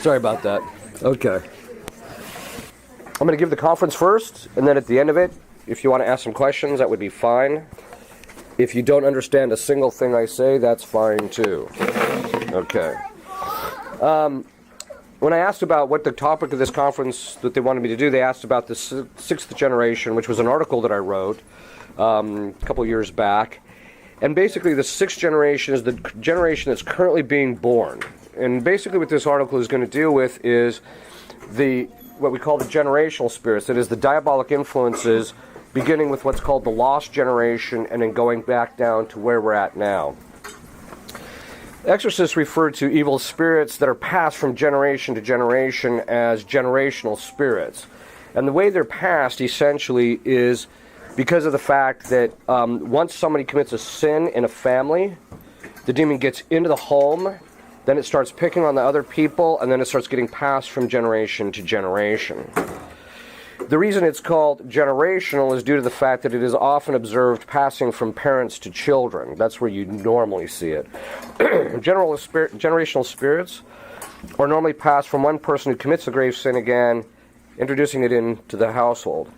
Sorry about that. Okay. I'm going to give the conference first, and then at the end of it, if you want to ask some questions, that would be fine. If you don't understand a single thing I say, that's fine too. Okay. When I asked about what the topic of this conference that they wanted me to do, they asked about the sixth generation, which was an article that I wrote a couple years back. And basically the sixth generation is the generation that's currently being born. And basically what this article is going to deal with is what we call the generational spirits. That is the diabolic influences beginning with what's called the lost generation and then going back down to where we're at now. Exorcists refer to evil spirits that are passed from generation to generation as generational spirits. And the way they're passed essentially is because of the fact that once somebody commits a sin in a family, the demon gets into the home, then it starts picking on the other people, and then it starts getting passed from generation to generation. The reason it's called generational is due to the fact that it is often observed passing from parents to children. That's where you normally see it. Generational spirits are normally passed from one person who commits a grave sin again, introducing it into the household.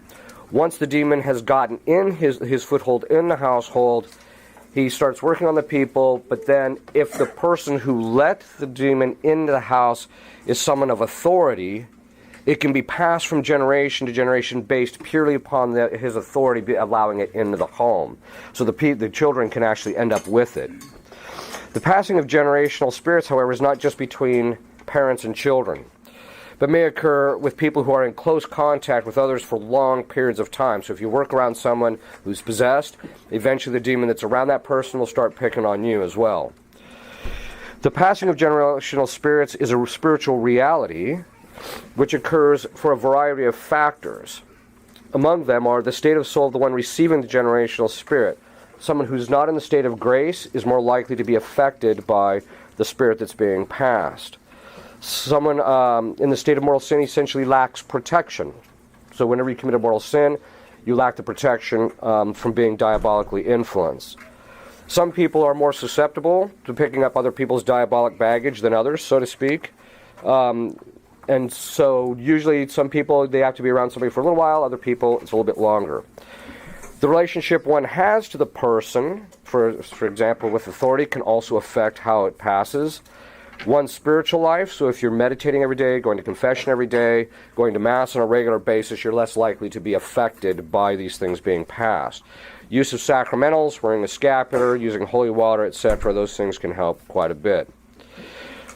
Once the demon has gotten in his foothold in the household, he starts working on the people, but then if the person who let the demon into the house is someone of authority, it can be passed from generation to generation based purely upon his authority allowing it into the home. So the children can actually end up with it. The passing of generational spirits, however, is not just between parents and children, but may occur with people who are in close contact with others for long periods of time. So if you work around someone who's possessed, eventually the demon that's around that person will start picking on you as well. The passing of generational spirits is a spiritual reality which occurs for a variety of factors. Among them are the state of soul of the one receiving the generational spirit. Someone who's not in the state of grace is more likely to be affected by the spirit that's being passed. Someone in the state of mortal sin essentially lacks protection. So whenever you commit a mortal sin, you lack the protection from being diabolically influenced. Some people are more susceptible to picking up other people's diabolic baggage than others, so to speak. And so usually some people, they have to be around somebody for a little while. Other people, it's a little bit longer. The relationship one has to the person, for example, with authority, can also affect how it passes. One's spiritual life, so if you're meditating every day, going to confession every day, going to Mass on a regular basis, you're less likely to be affected by these things being passed. Use of sacramentals, wearing a scapular, using holy water, etc., those things can help quite a bit.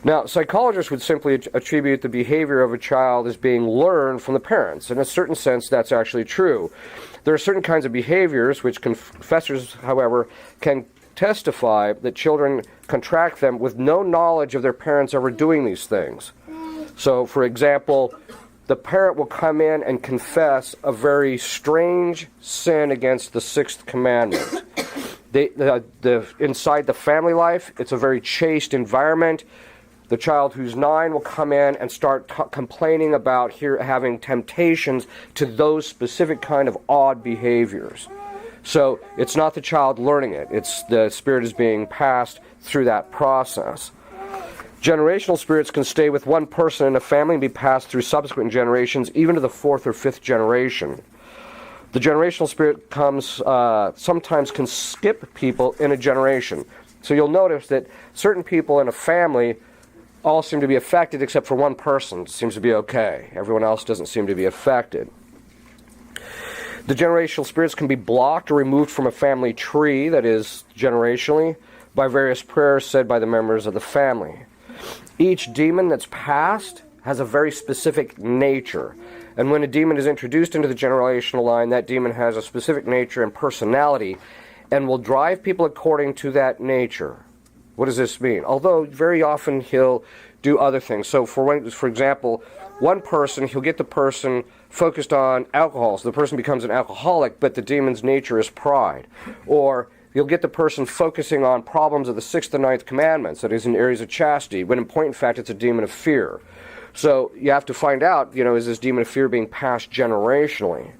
Now, psychologists would simply attribute the behavior of a child as being learned from the parents. In a certain sense, that's actually true. There are certain kinds of behaviors which confessors, however, can testify that children contract them with no knowledge of their parents ever doing these things. So, for example, the parent will come in and confess a very strange sin against the sixth commandment. Inside the family life, it's a very chaste environment. The child who's 9 will come in and start complaining about having temptations to those specific kind of odd behaviors. So it's not the child learning it. It's the spirit is being passed through that process. Generational spirits can stay with one person in a family and be passed through subsequent generations, even to the 4th or 5th generation. The generational spirit sometimes can skip people in a generation. So you'll notice that certain people in a family all seem to be affected except for one person seems to be okay. Everyone else doesn't seem to be affected. The generational spirits can be blocked or removed from a family tree, that is, generationally, by various prayers said by the members of the family. Each demon that's passed has a very specific nature. And when a demon is introduced into the generational line, that demon has a specific nature and personality and will drive people according to that nature. What does this mean? Although very often he'll do other things. So for example, one person, he'll get the person focused on alcohol, so the person becomes an alcoholic, but the demon's nature is pride. Or you'll get the person focusing on problems of the 6th and 9th commandments, that is in areas of chastity, when in point in fact it's a demon of fear. So you have to find out, is this demon of fear being passed generationally?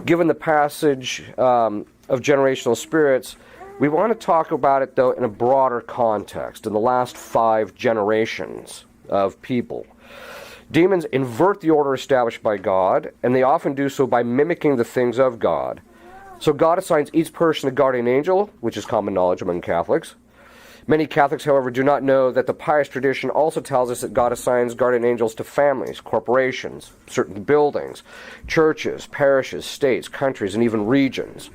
Given the passage of generational spirits, we want to talk about it, though, in a broader context, in the last 5 generations. of people. Demons invert the order established by God, and they often do so by mimicking the things of God. So God assigns each person a guardian angel, which is common knowledge among Catholics. Many Catholics, however, do not know that the pious tradition also tells us that God assigns guardian angels to families, corporations, certain buildings, churches, parishes, states, countries, and even regions.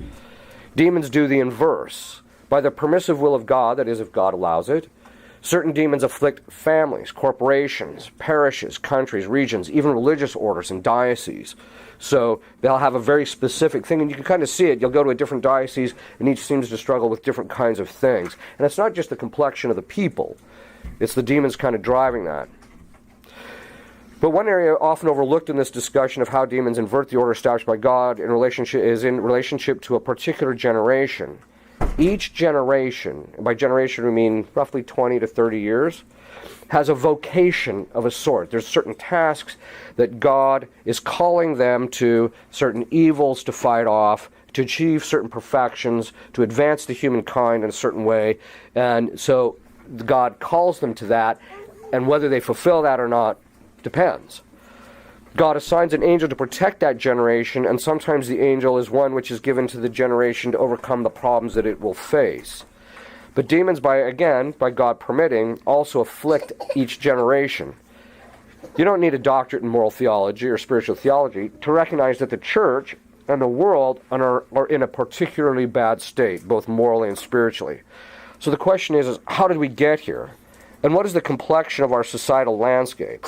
Demons do the inverse. By the permissive will of God, that is, if God allows it, certain demons afflict families, corporations, parishes, countries, regions, even religious orders and dioceses. So they'll have a very specific thing, and you can kind of see it. You'll go to a different diocese, and each seems to struggle with different kinds of things. And it's not just the complexion of the people. It's the demons kind of driving that. But one area often overlooked in this discussion of how demons invert the order established by God is in relationship to a particular generation. Each generation, and by generation we mean roughly 20 to 30 years, has a vocation of a sort. There's certain tasks that God is calling them to, certain evils to fight off, to achieve certain perfections, to advance the humankind in a certain way. And so God calls them to that, and whether they fulfill that or not depends. God assigns an angel to protect that generation, and sometimes the angel is one which is given to the generation to overcome the problems that it will face. But demons, by God permitting, also afflict each generation. You don't need a doctorate in moral theology or spiritual theology to recognize that the church and the world are in a particularly bad state, both morally and spiritually. So the question is how did we get here? And what is the complexion of our societal landscape?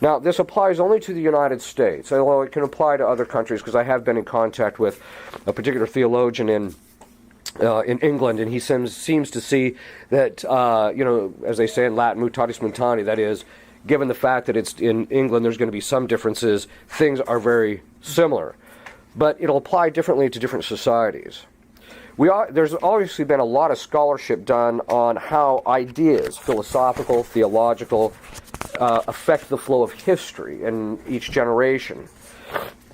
Now, this applies only to the United States, although it can apply to other countries, because I have been in contact with a particular theologian in England, and he seems to see that, as they say in Latin, mutatis mutandis, that is, given the fact that it's in England, there's going to be some differences, things are very similar. But it'll apply differently to different societies. There's obviously been a lot of scholarship done on how ideas, philosophical, theological, affect the flow of history in each generation.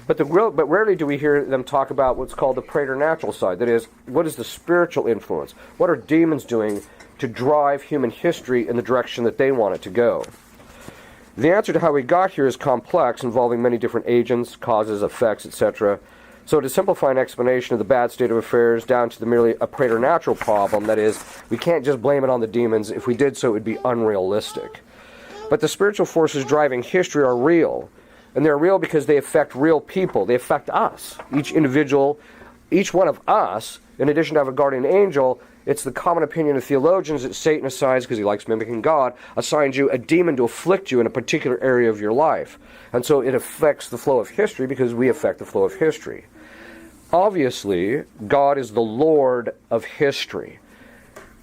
But rarely do we hear them talk about what's called the preternatural side. That is, what is the spiritual influence? What are demons doing to drive human history in the direction that they want it to go? The answer to how we got here is complex, involving many different agents, causes, effects, etc. So to simplify an explanation of the bad state of affairs down to merely a preternatural problem, that is, we can't just blame it on the demons. If we did so, it would be unrealistic. But the spiritual forces driving history are real. And they're real because they affect real people. They affect us, each individual, each one of us. In addition to have a guardian angel, it's the common opinion of theologians that Satan assigns, because he likes mimicking God, assigns you a demon to afflict you in a particular area of your life. And so it affects the flow of history because we affect the flow of history. Obviously, God is the Lord of history.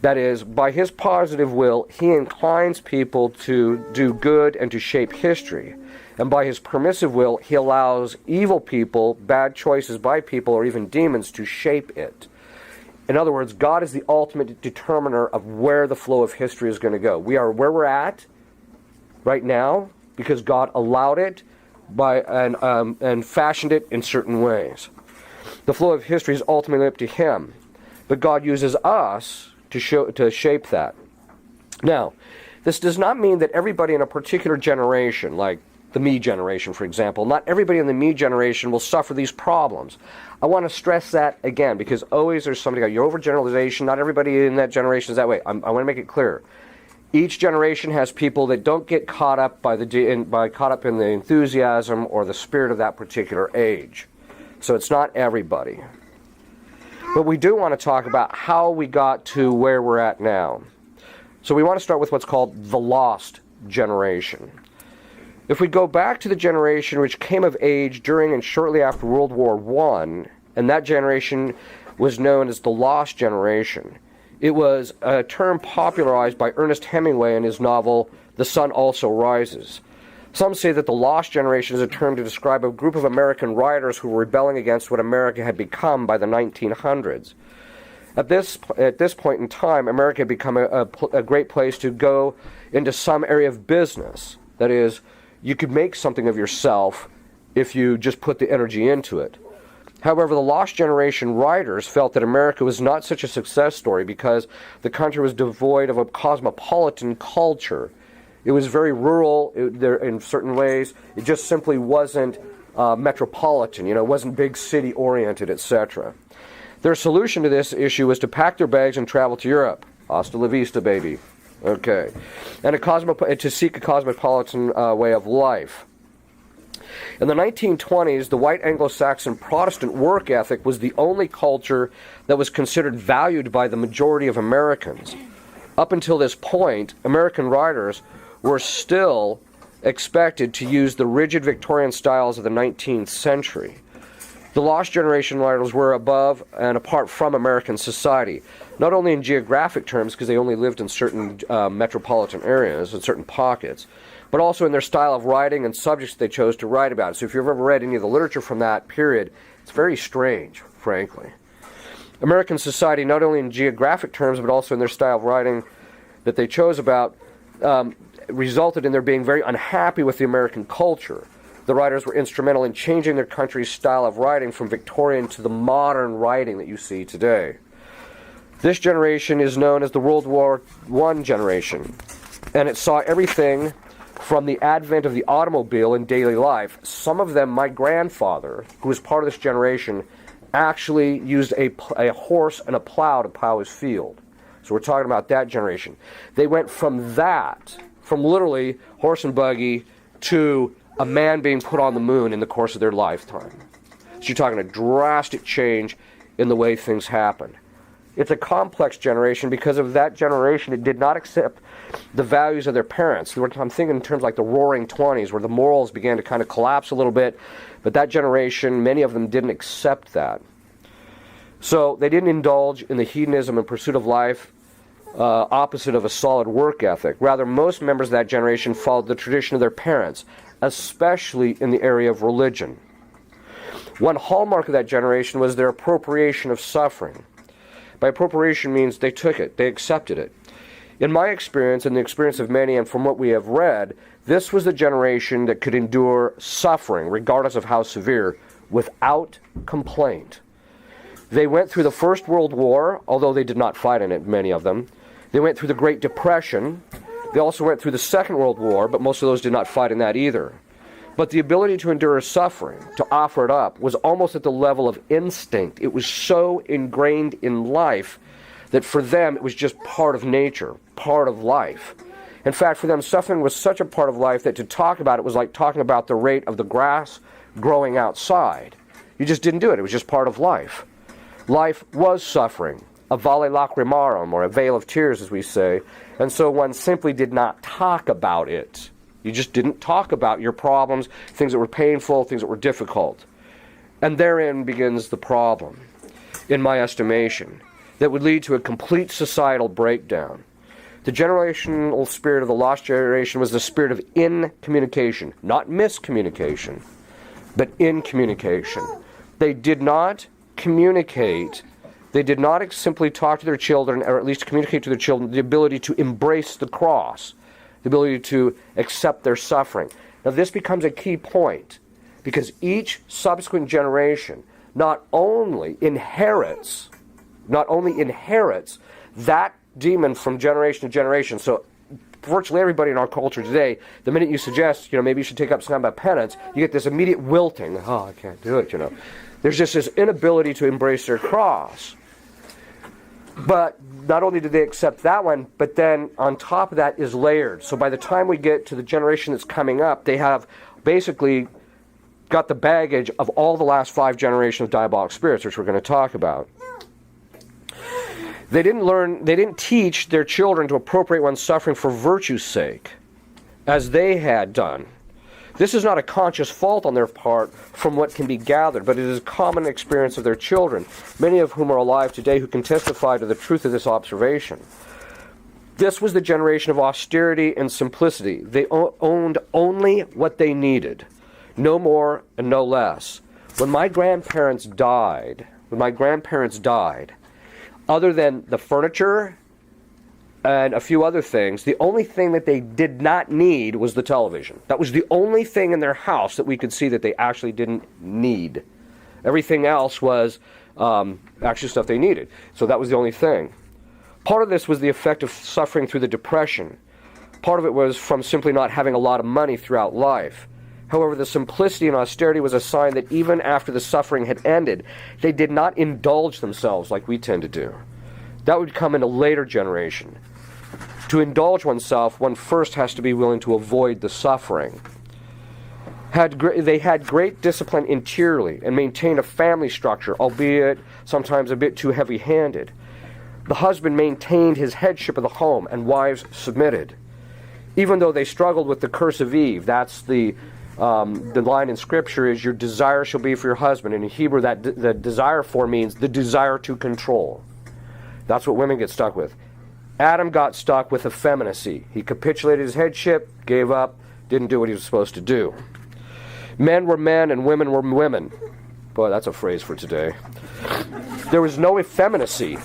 That is, by his positive will, he inclines people to do good and to shape history. And by his permissive will, he allows evil people, bad choices by people, or even demons to shape it. In other words, God is the ultimate determiner of where the flow of history is going to go. We are where we're at right now because God allowed it and fashioned it in certain ways. The flow of history is ultimately up to him. But God uses us to shape that. Now, this does not mean that everybody in a particular generation, like the me generation, for example, not everybody in the me generation will suffer these problems. I want to stress that again, because always there's somebody, your overgeneralization, not everybody in that generation is that way. I want to make it clear. Each generation has people that don't get caught up in the enthusiasm or the spirit of that particular age. So it's not everybody. But we do want to talk about how we got to where we're at now. So we want to start with what's called the lost generation. If we go back to the generation which came of age during and shortly after World War I, and that generation was known as the lost generation, it was a term popularized by Ernest Hemingway in his novel The Sun Also Rises. Some say that the lost generation is a term to describe a group of American writers who were rebelling against what America had become by the 1900s. At this point in time, America had become a great place to go into some area of business. That is, you could make something of yourself if you just put the energy into it. However, the lost generation writers felt that America was not such a success story because the country was devoid of a cosmopolitan culture. It was very rural there in certain ways. It just simply wasn't metropolitan. It wasn't big city oriented, etc. Their solution to this issue was to pack their bags and travel to Europe. Hasta la vista, baby. Okay. And to seek a cosmopolitan way of life. In the 1920s, the white Anglo-Saxon Protestant work ethic was the only culture that was considered valued by the majority of Americans. Up until this point, American writers were still expected to use the rigid Victorian styles of the 19th century. The lost generation writers were above and apart from American society, not only in geographic terms, because they only lived in certain metropolitan areas, in certain pockets, but also in their style of writing and subjects they chose to write about. So if you've ever read any of the literature from that period, it's very strange, frankly. American society, not only in geographic terms, but also in their style of writing that they chose about, resulted in their being very unhappy with the American culture. The writers were instrumental in changing their country's style of writing from Victorian to the modern writing that you see today. This generation is known as the World War I generation, and it saw everything from the advent of the automobile in daily life. Some of them, my grandfather, who was part of this generation, actually used a horse and a plow to plow his field. So we're talking about that generation. They went from that, from literally horse and buggy, to a man being put on the moon in the course of their lifetime. So you're talking a drastic change in the way things happen. It's a complex generation because of that generation. It did not accept the values of their parents. I'm thinking in terms like the Roaring '20s, where the morals began to kind of collapse a little bit. But that generation, many of them didn't accept that. So they didn't indulge in the hedonism and pursuit of life opposite of a solid work ethic. Rather, most members of that generation followed the tradition of their parents, especially in the area of religion. One hallmark of that generation was their appropriation of suffering. By appropriation means they took it, they accepted it. In my experience, and the experience of many, and from what we have read, this was the generation that could endure suffering, regardless of how severe, without complaint. They went through the First World War, although they did not fight in it, many of them. They went through the Great Depression. They also went through the Second World War, but most of those did not fight in that either. But the ability to endure suffering, to offer it up, was almost at the level of instinct. It was so ingrained in life that for them it was just part of nature, part of life. In fact, for them, suffering was such a part of life that to talk about it was like talking about the rate of the grass growing outside. You just didn't do it. It was just part of life. Life was suffering, a vale lacrimarum, or a vale of tears, as we say, and so one simply did not talk about it. You just didn't talk about your problems, things that were painful, things that were difficult. And therein begins the problem, in my estimation, that would lead to a complete societal breakdown. The generational spirit of the lost generation was the spirit of incommunication, not miscommunication, but incommunication. They did not communicate. They did not simply talk to their children, or at least communicate to their children, the ability to embrace the cross, the ability to accept their suffering. Now this becomes a key point, because each subsequent generation not only inherits that demon from generation to generation. So virtually everybody in our culture today, the minute you suggest, maybe you should take up some about penance, you get this immediate wilting. Oh, I can't do it, There's just this inability to embrace their cross. But not only did they accept that one, but then on top of that is layered. So by the time we get to the generation that's coming up, they have basically got the baggage of all the last 5 generations of diabolic spirits, which we're going to talk about. They didn't teach their children to appropriate one's suffering for virtue's sake, as they had done. This is not a conscious fault on their part from what can be gathered, but it is a common experience of their children, many of whom are alive today who can testify to the truth of this observation. This was the generation of austerity and simplicity. They owned only what they needed, no more and no less. When my grandparents died, other than the furniture and a few other things, the only thing that they did not need was the television. That was the only thing in their house that we could see that they actually didn't need. Everything else was actually stuff they needed. So that was the only thing. Part of this was the effect of suffering through the Depression. Part of it was from simply not having a lot of money throughout life. However, the simplicity and austerity was a sign that even after the suffering had ended, they did not indulge themselves like we tend to do. That would come in a later generation. To indulge oneself, one first has to be willing to avoid the suffering. They had great discipline interiorly and maintained a family structure, albeit sometimes a bit too heavy-handed. The husband maintained his headship of the home, and wives submitted. Even though they struggled with the curse of Eve, that's the line in Scripture is, your desire shall be for your husband. And in Hebrew, the desire for means the desire to control. That's what women get stuck with. Adam got stuck with effeminacy. He capitulated his headship, gave up, didn't do what he was supposed to do. Men were men and women were women. Boy, that's a phrase for today. There was no effeminacy.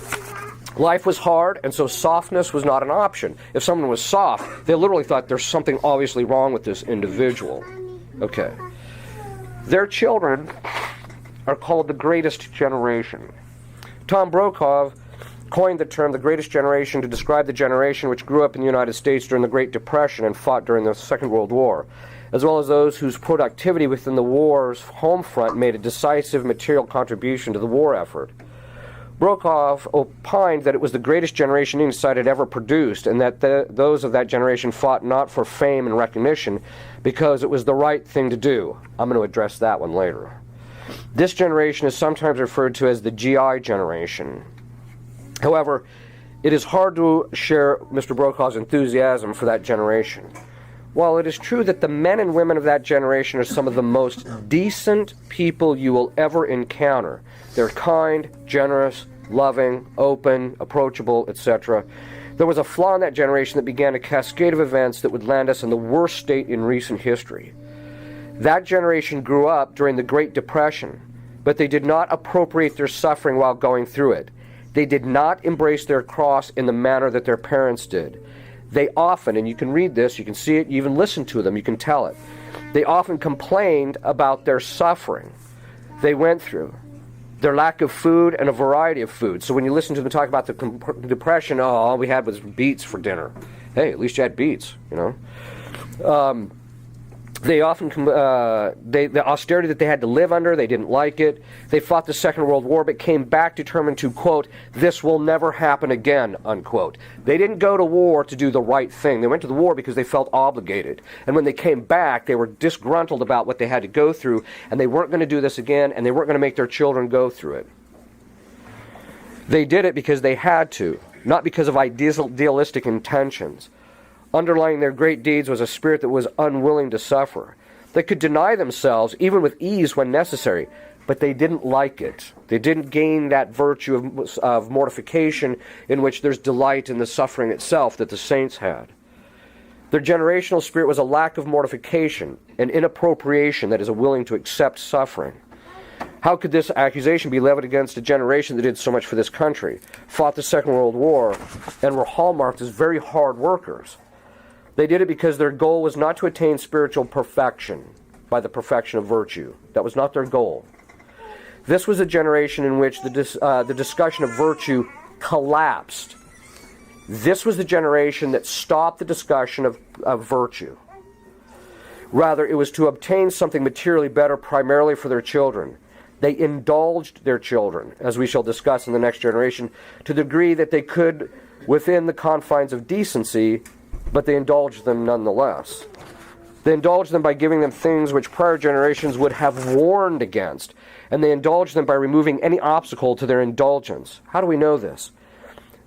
Life was hard, and so softness was not an option. If someone was soft, they literally thought there's something obviously wrong with this individual. Okay. Their children are called the greatest generation. Tom Brokaw coined the term the greatest generation to describe the generation which grew up in the United States during the Great Depression and fought during the Second World War, as well as those whose productivity within the war's home front made a decisive material contribution to the war effort. Brokaw opined that it was the greatest generation any side had ever produced, and that those of that generation fought not for fame and recognition because it was the right thing to do. I'm going to address that one later. This generation is sometimes referred to as the GI generation. However, it is hard to share Mr. Brokaw's enthusiasm for that generation. While it is true that the men and women of that generation are some of the most decent people you will ever encounter, they're kind, generous, loving, open, approachable, etc., there was a flaw in that generation that began a cascade of events that would land us in the worst state in recent history. That generation grew up during the Great Depression, but they did not appropriate their suffering while going through it. They did not embrace their cross in the manner that their parents did. They often, and you can read this, you can see it, you even listen to them, you can tell it. They often complained about their suffering they went through, their lack of food and a variety of food. So when you listen to them talk about the depression, oh, all we had was beets for dinner. Hey, at least you had beets, you know. They often, the austerity that they had to live under, they didn't like it. They fought the Second World War, but came back determined to, quote, this will never happen again, unquote. They didn't go to war to do the right thing. They went to the war because they felt obligated. And when they came back, they were disgruntled about what they had to go through, and they weren't going to do this again, and they weren't going to make their children go through it. They did it because they had to, not because of idealistic intentions. Underlying their great deeds was a spirit that was unwilling to suffer. They could deny themselves, even with ease when necessary, but they didn't like it. They didn't gain that virtue of mortification in which there's delight in the suffering itself that the saints had. Their generational spirit was a lack of mortification, an inappropriation that is willing to accept suffering. How could this accusation be levied against a generation that did so much for this country, fought the Second World War, and were hallmarked as very hard workers? They did it because their goal was not to attain spiritual perfection by the perfection of virtue. That was not their goal. This was a generation in which the discussion of virtue collapsed. This was the generation that stopped the discussion of virtue. Rather, it was to obtain something materially better primarily for their children. They indulged their children, as we shall discuss in the next generation, to the degree that they could within the confines of decency, but they indulged them nonetheless. They indulged them by giving them things which prior generations would have warned against, and they indulged them by removing any obstacle to their indulgence. How do we know this?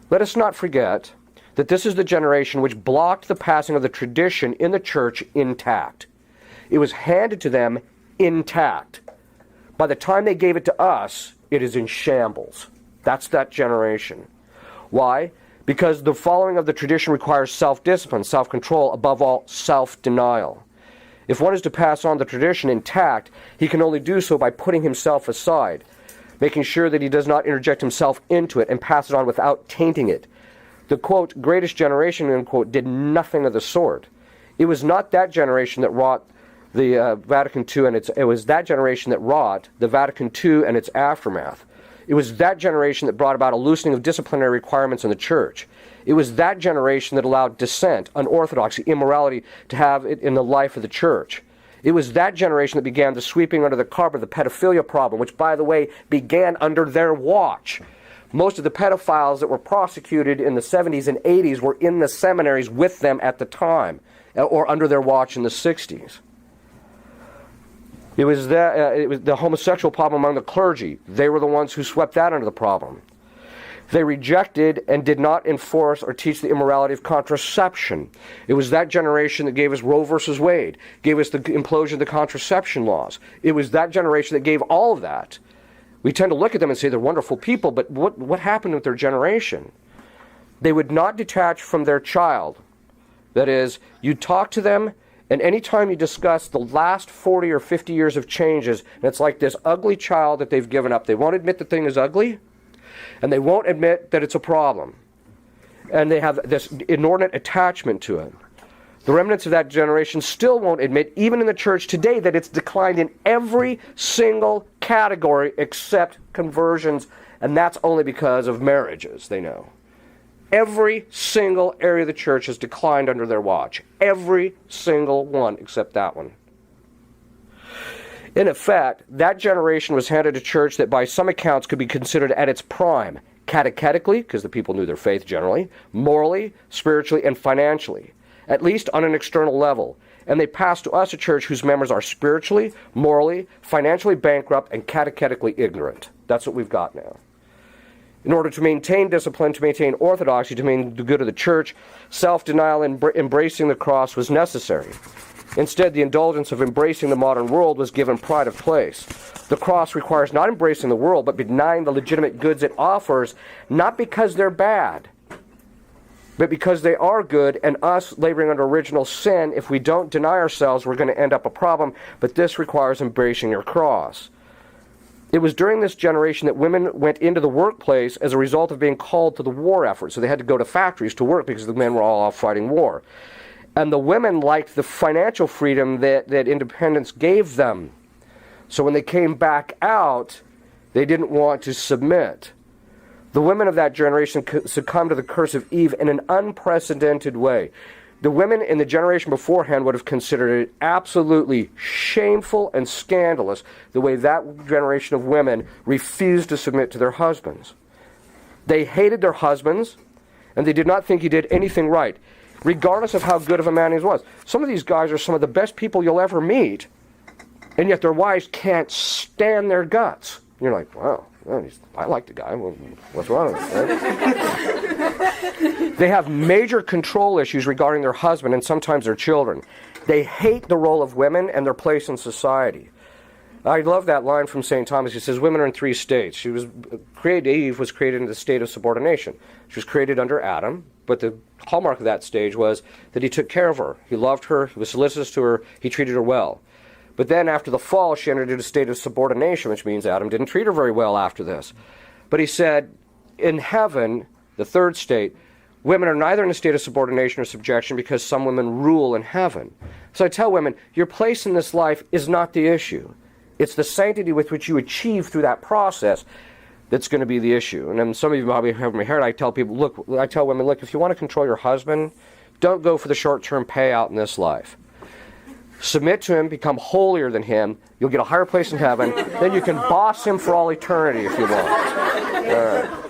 Let us not forget that this is the generation which blocked the passing of the tradition in the church intact. It was handed to them intact. By the time they gave it to us, it is in shambles. That's that generation. Why? Because the following of the tradition requires self-discipline, self-control, above all, self-denial. If one is to pass on the tradition intact, he can only do so by putting himself aside, making sure that he does not interject himself into it and pass it on without tainting it. The, quote, greatest generation, unquote, did nothing of the sort. It was not that generation that wrought the Vatican II, and it was that generation that wrought the Vatican II and its aftermath. It was that generation that brought about a loosening of disciplinary requirements in the church. It was that generation that allowed dissent, unorthodoxy, immorality to have it in the life of the church. It was that generation that began the sweeping under the carpet of the pedophilia problem, which, by the way, began under their watch. Most of the pedophiles that were prosecuted in the 70s and 80s were in the seminaries with them at the time, or under their watch in the 60s. It was the homosexual problem among the clergy. They were the ones who swept that under the problem. They rejected and did not enforce or teach the immorality of contraception. It was that generation that gave us Roe versus Wade, gave us the implosion of the contraception laws. It was that generation that gave all of that. We tend to look at them and say they're wonderful people, but what happened with their generation? They would not detach from their child. That is, you talk to them, and anytime you discuss the last 40 or 50 years of changes, and it's like this ugly child that they've given up. They won't admit the thing is ugly, and they won't admit that it's a problem. And they have this inordinate attachment to it. The remnants of that generation still won't admit, even in the church today, that it's declined in every single category except conversions, and that's only because of marriages, they know. Every single area of the church has declined under their watch. Every single one except that one. In effect, that generation was handed a church that by some accounts could be considered at its prime, catechetically, because the people knew their faith generally, morally, spiritually, and financially, at least on an external level. And they passed to us a church whose members are spiritually, morally, financially bankrupt, and catechetically ignorant. That's what we've got now. In order to maintain discipline, to maintain orthodoxy, to maintain the good of the church, self-denial and embracing the cross was necessary. Instead, the indulgence of embracing the modern world was given pride of place. The cross requires not embracing the world, but denying the legitimate goods it offers, not because they're bad, but because they are good, and us laboring under original sin, if we don't deny ourselves, we're going to end up a problem, but this requires embracing your cross. It was during this generation that women went into the workplace as a result of being called to the war effort. So they had to go to factories to work because the men were all off fighting war. And the women liked the financial freedom that independence gave them. So when they came back out, they didn't want to submit. The women of that generation succumbed to the curse of Eve in an unprecedented way. The women in the generation beforehand would have considered it absolutely shameful and scandalous the way that generation of women refused to submit to their husbands. They hated their husbands, and they did not think he did anything right, regardless of how good of a man he was. Some of these guys are some of the best people you'll ever meet, and yet their wives can't stand their guts. You're like, wow, well, I like the guy. Well, what's wrong with him? Right? They have major control issues regarding their husband and sometimes their children. They hate the role of women and their place in society. I love that line from St. Thomas. He says, women are in three states. Eve was created in the state of subordination. She was created under Adam, but the hallmark of that stage was that he took care of her. He loved her, he was solicitous to her, he treated her well. But then after the fall, she entered into a state of subordination, which means Adam didn't treat her very well after this. But he said, in heaven, the third state, women are neither in a state of subordination or subjection because some women rule in heaven. So I tell women, your place in this life is not the issue. It's the sanctity with which you achieve through that process that's going to be the issue. And then some of you probably have me heard, I tell women, look, if you want to control your husband, don't go for the short-term payout in this life. Submit to him, become holier than him. You'll get a higher place in heaven. Then you can boss him for all eternity if you want.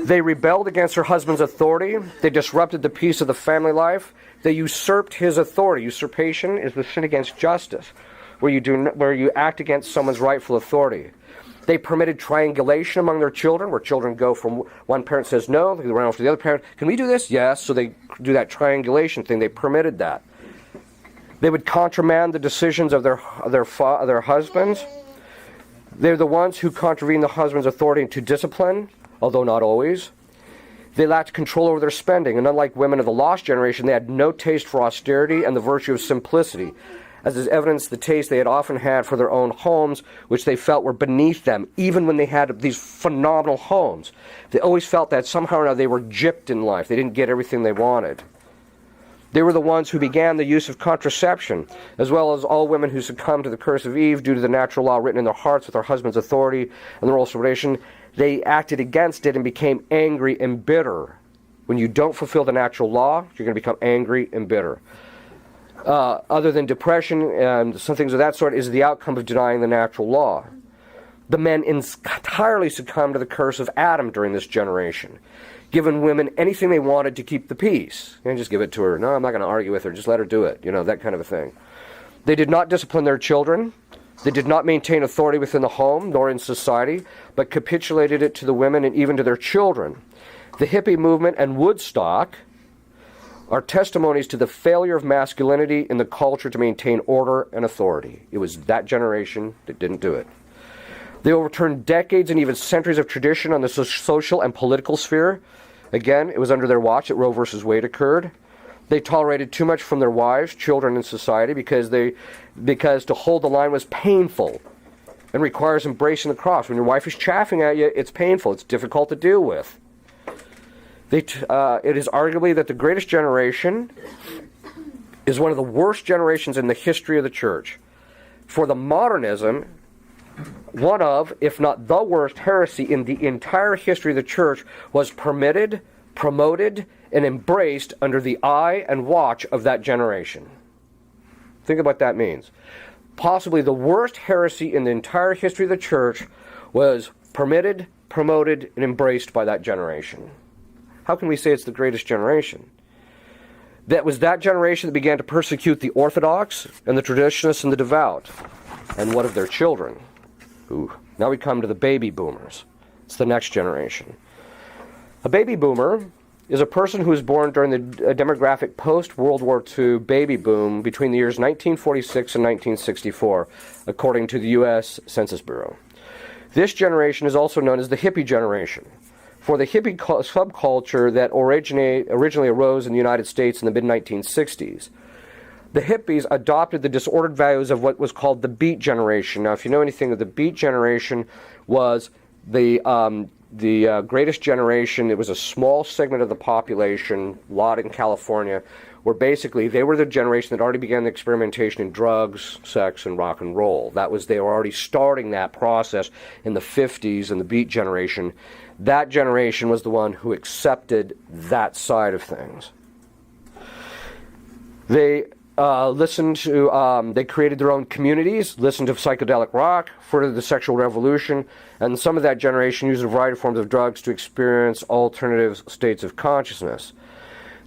They rebelled against her husband's authority. They disrupted the peace of the family life. They usurped his authority. Usurpation is the sin against justice, where you act against someone's rightful authority. They permitted triangulation among their children, where children go from one parent says no, they run over to the other parent. Can we do this? Yes. So they do that triangulation thing. They permitted that. They would countermand the decisions of their husbands. They're the ones who contravene the husband's authority to discipline, although not always. They lacked control over their spending, and unlike women of the lost generation, they had no taste for austerity and the virtue of simplicity, as is evidenced the taste they had often had for their own homes, which they felt were beneath them, even when they had these phenomenal homes. They always felt that somehow or another they were gypped in life. They didn't get everything they wanted. They were the ones who began the use of contraception, as well as all women who succumbed to the curse of Eve due to the natural law written in their hearts with their husband's authority and the role of subordination. they acted against it and became angry and bitter. When you don't fulfill the natural law, you're going to become angry and bitter. Other than depression and some things of that sort is the outcome of denying the natural law. The men entirely succumbed to the curse of Adam during this generation, giving women anything they wanted to keep the peace. And just give it to her. No, I'm not going to argue with her. Just let her do it. That kind of a thing. They did not discipline their children. They did not maintain authority within the home nor in society, but capitulated it to the women and even to their children. The hippie movement and Woodstock are testimonies to the failure of masculinity in the culture to maintain order and authority. It was that generation that didn't do it. They overturned decades and even centuries of tradition on the social and political sphere. Again, it was under their watch that Roe versus Wade occurred. They tolerated too much from their wives, children, and society because to hold the line was painful and requires embracing the cross. When your wife is chaffing at you, it's painful. It's difficult to deal with. It is arguably that the greatest generation is one of the worst generations in the history of the church. For the modernism, one of, if not the worst heresy in the entire history of the church was permitted, promoted, and embraced under the eye and watch of that generation. Think of what that means. Possibly the worst heresy in the entire history of the church was permitted, promoted, and embraced by that generation. How can we say it's the greatest generation? That was that generation that began to persecute the Orthodox and the traditionalists and the devout. And what of their children? Ooh. Now we come to the baby boomers. It's the next generation. A baby boomer is a person who was born during the demographic post-World War II baby boom between the years 1946 and 1964, according to the U.S. Census Bureau. This generation is also known as the hippie generation. For the hippie subculture that originally arose in the United States in the mid-1960s. The hippies adopted the disordered values of what was called the Beat Generation. Now, if you know anything of the Beat Generation, was the greatest generation. It was a small segment of the population, a lot in California, where basically they were the generation that already began the experimentation in drugs, sex, and rock and roll. They were already starting that process in the 50s in the Beat Generation. That generation was the one who accepted that side of things. They they created their own communities, listened to psychedelic rock, furthered the sexual revolution, and some of that generation used a variety of forms of drugs to experience alternative states of consciousness.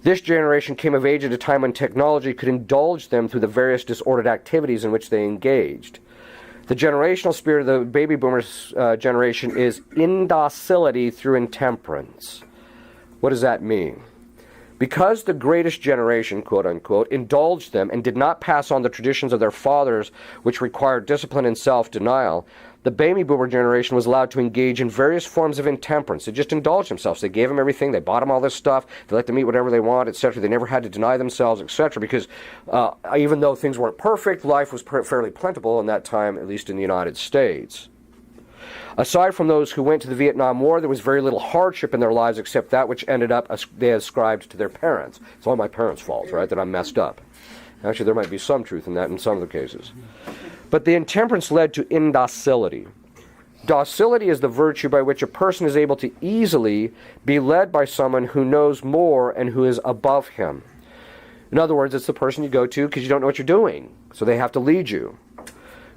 This generation came of age at a time when technology could indulge them through the various disordered activities in which they engaged. The generational spirit of the baby boomers generation is indocility through intemperance. What does that mean? Because the greatest generation, quote unquote, indulged them and did not pass on the traditions of their fathers, which required discipline and self-denial, the baby boomer generation was allowed to engage in various forms of intemperance. They just indulged themselves. They gave them everything. They bought them all this stuff. They let them eat whatever they want, etc. They never had to deny themselves, etc. Because even though things weren't perfect, life was fairly plentiful in that time, at least in the United States. Aside from those who went to the Vietnam War, there was very little hardship in their lives except that which ended up they ascribed to their parents. It's all my parents' fault, right, that I'm messed up. Actually, there might be some truth in that in some of the cases. But the intemperance led to indocility. Docility is the virtue by which a person is able to easily be led by someone who knows more and who is above him. In other words, it's the person you go to because you don't know what you're doing, so they have to lead you.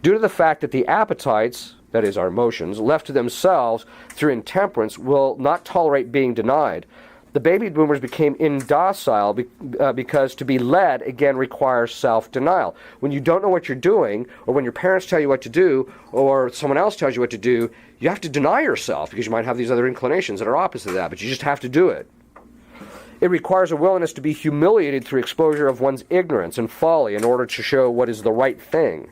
Due to the fact that the appetites, that is our emotions, left to themselves through intemperance will not tolerate being denied, the baby boomers became indocile because to be led, again, requires self-denial. When you don't know what you're doing, or when your parents tell you what to do, or someone else tells you what to do, you have to deny yourself because you might have these other inclinations that are opposite of that, but you just have to do it. It requires a willingness to be humiliated through exposure of one's ignorance and folly in order to show what is the right thing.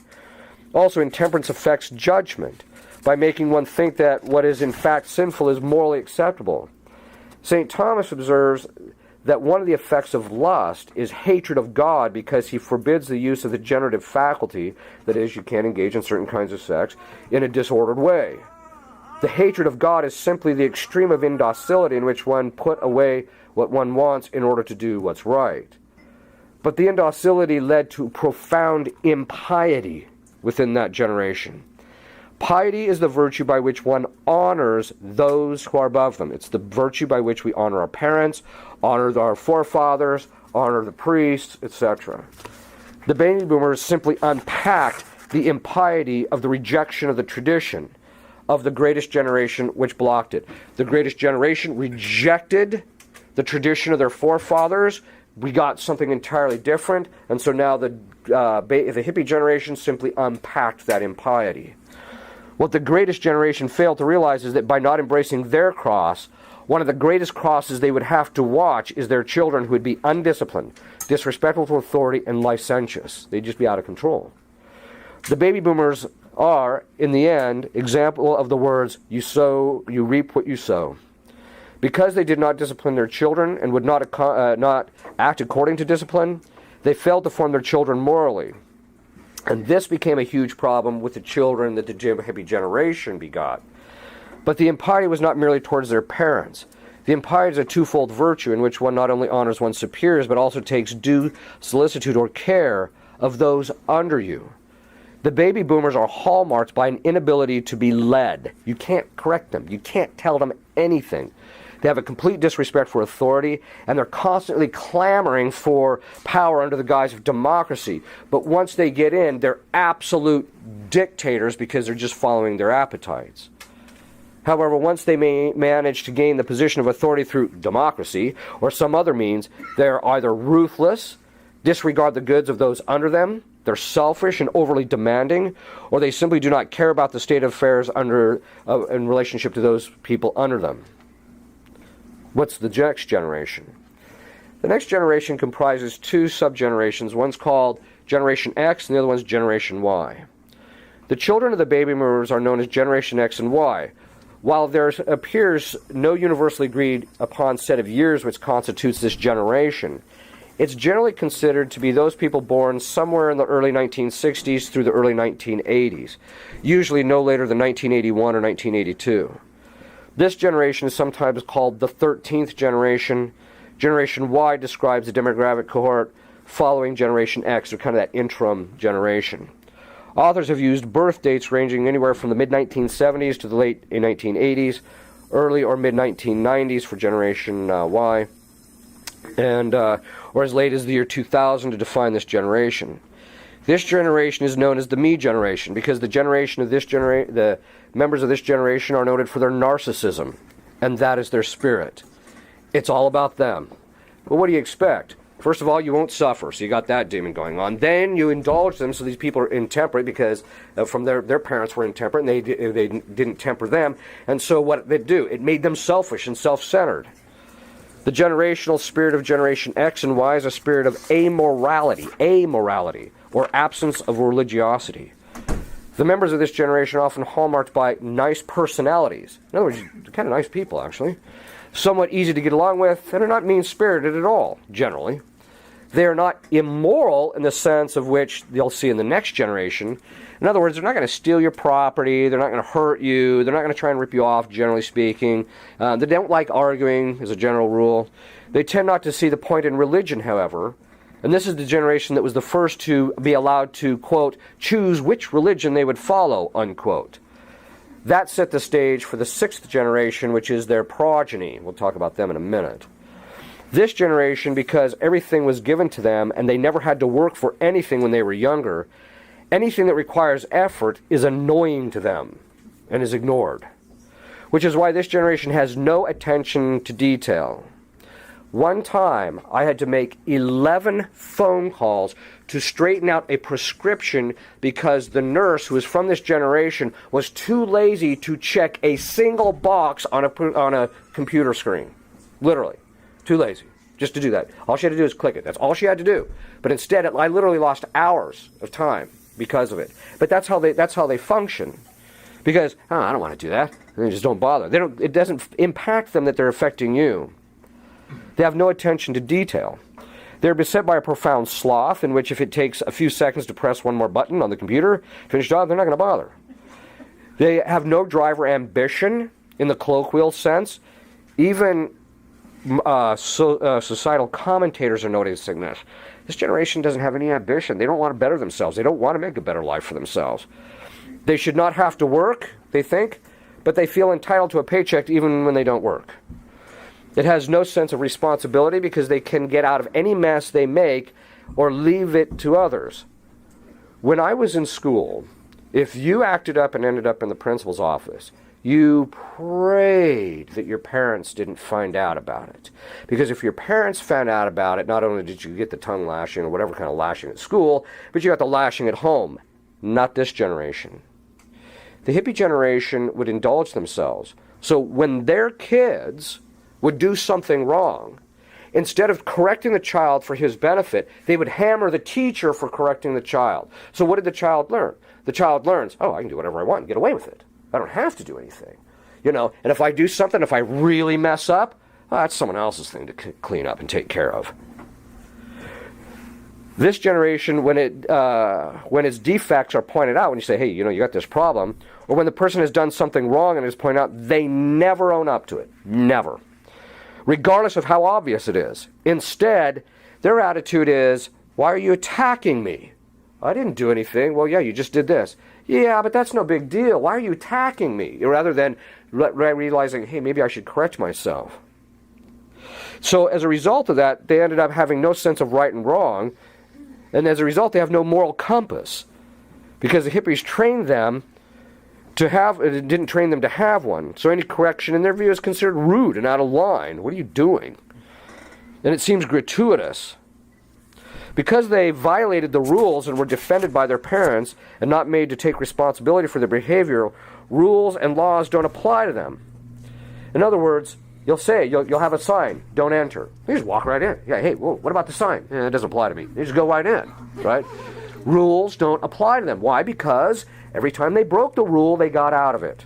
Also, intemperance affects judgment by making one think that what is in fact sinful is morally acceptable. St. Thomas observes that one of the effects of lust is hatred of God because he forbids the use of the generative faculty, that is, you can't engage in certain kinds of sex, in a disordered way. The hatred of God is simply the extreme of indocility in which one put away what one wants in order to do what's right. But the indocility led to profound impiety within that generation. Piety is the virtue by which one honors those who are above them. It's the virtue by which we honor our parents, honor our forefathers, honor the priests, etc. The baby boomers simply unpacked the impiety of the rejection of the tradition of the greatest generation which blocked it. The greatest generation rejected the tradition of their forefathers. We got something entirely different, and so now the hippie generation simply unpacked that impiety. What the greatest generation failed to realize is that by not embracing their cross, one of the greatest crosses they would have to watch is their children who would be undisciplined, disrespectful to authority, and licentious. They'd just be out of control. The baby boomers are, in the end, example of the words, you reap what you sow. Because they did not discipline their children and would not act according to discipline, they failed to form their children morally. And this became a huge problem with the children that the hippie generation begot. But the impiety was not merely towards their parents. The impiety is a twofold virtue in which one not only honors one's superiors, but also takes due solicitude or care of those under you. The baby boomers are hallmarked by an inability to be led. You can't correct them. You can't tell them anything. They have a complete disrespect for authority, and they're constantly clamoring for power under the guise of democracy. But once they get in, they're absolute dictators because they're just following their appetites. However, once they may manage to gain the position of authority through democracy or some other means, they're either ruthless, disregard the goods of those under them, they're selfish and overly demanding, or they simply do not care about the state of affairs in relationship to those people under them. What's the next generation? The next generation comprises two subgenerations. One's called Generation X and the other one's Generation Y. The children of the baby boomers are known as Generation X and Y. While there appears no universally agreed upon set of years which constitutes this generation, it's generally considered to be those people born somewhere in the early 1960s through the early 1980s, usually no later than 1981 or 1982. This generation is sometimes called the 13th generation. Generation Y describes the demographic cohort following Generation X, or kind of that interim generation. Authors have used birth dates ranging anywhere from the mid-1970s to the late 1980s, early or mid-1990s for Generation Y, and or as late as the year 2000 to define this generation. This generation is known as the me generation because the members of this generation are noted for their narcissism, and that is their spirit. It's all about them. Well, what do you expect? First of all, you won't suffer, so you got that demon going on. Then you indulge them, so these people are intemperate because from their parents were intemperate, and they didn't temper them. And so what did it do? It made them selfish and self-centered. The generational spirit of Generation X and Y is a spirit of amorality, or absence of religiosity. The members of this generation are often hallmarked by nice personalities. In other words, they're kind of nice people, actually. Somewhat easy to get along with, and are not mean-spirited at all, generally. They are not immoral in the sense of which they'll see in the next generation. In other words, they're not going to steal your property, they're not going to hurt you, they're not going to try and rip you off, generally speaking. They don't like arguing, as a general rule. They tend not to see the point in religion, however. And this is the generation that was the first to be allowed to, quote, choose which religion they would follow, unquote. That set the stage for the sixth generation, which is their progeny. We'll talk about them in a minute. This generation, because everything was given to them and they never had to work for anything when they were younger, anything that requires effort is annoying to them and is ignored. Which is why this generation has no attention to detail. One time, I had to make 11 phone calls to straighten out a prescription because the nurse, who was from this generation, was too lazy to check a single box on a computer screen. Literally. Too lazy just to do that. All she had to do is click it. That's all she had to do. But instead, I literally lost hours of time because of it. But that's how they function. Because, I don't want to do that. And they just don't bother. It doesn't impact them that they're affecting you. They have no attention to detail. They're beset by a profound sloth in which if it takes a few seconds to press one more button on the computer, finish job, they're not going to bother. They have no drive or ambition in the colloquial sense. Even societal commentators are noticing this. This generation doesn't have any ambition. They don't want to better themselves. They don't want to make a better life for themselves. They should not have to work, they think, but they feel entitled to a paycheck even when they don't work. It has no sense of responsibility because they can get out of any mess they make or leave it to others. When I was in school, if you acted up and ended up in the principal's office, you prayed that your parents didn't find out about it. Because if your parents found out about it, not only did you get the tongue lashing or whatever kind of lashing at school, but you got the lashing at home. Not this generation. The hippie generation would indulge themselves. So when their kids would do something wrong, instead of correcting the child for his benefit, they would hammer the teacher for correcting the child. So what did the child learn? The child learns, oh, I can do whatever I want and get away with it. I don't have to do anything. And if I do something, if I really mess up, well, that's someone else's thing to clean up and take care of. This generation, when its defects are pointed out, when you say, hey, you got this problem, or when the person has done something wrong and is pointed out, they never own up to it. Never. Regardless of how obvious it is. Instead, their attitude is, why are you attacking me? I didn't do anything. Well, yeah, you just did this. Yeah, but that's no big deal. Why are you attacking me? Rather than realizing, hey, maybe I should correct myself. So as a result of that, they ended up having no sense of right and wrong. And as a result, they have no moral compass. Because the hippies trained them it didn't train them to have one. So any correction in their view is considered rude and out of line. What are you doing? And it seems gratuitous. Because they violated the rules and were defended by their parents and not made to take responsibility for their behavior, rules and laws don't apply to them. In other words, you'll have a sign, don't enter. You just walk right in. Yeah, hey, whoa, what about the sign? It doesn't apply to me. You just go right in, right? Rules don't apply to them. Why? Because every time they broke the rule, they got out of it.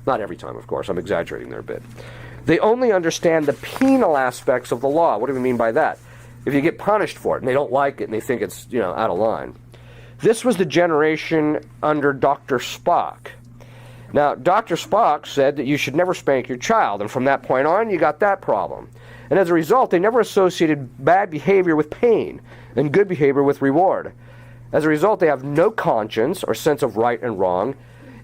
Not every time, of course. I'm exaggerating there a bit. They only understand the penal aspects of the law. What do we mean by that? If you get punished for it and they don't like it and they think it's, out of line. This was the generation under Dr. Spock. Now, Dr. Spock said that you should never spank your child, and from that point on, you got that problem. And as a result, they never associated bad behavior with pain and good behavior with reward. As a result, they have no conscience or sense of right and wrong,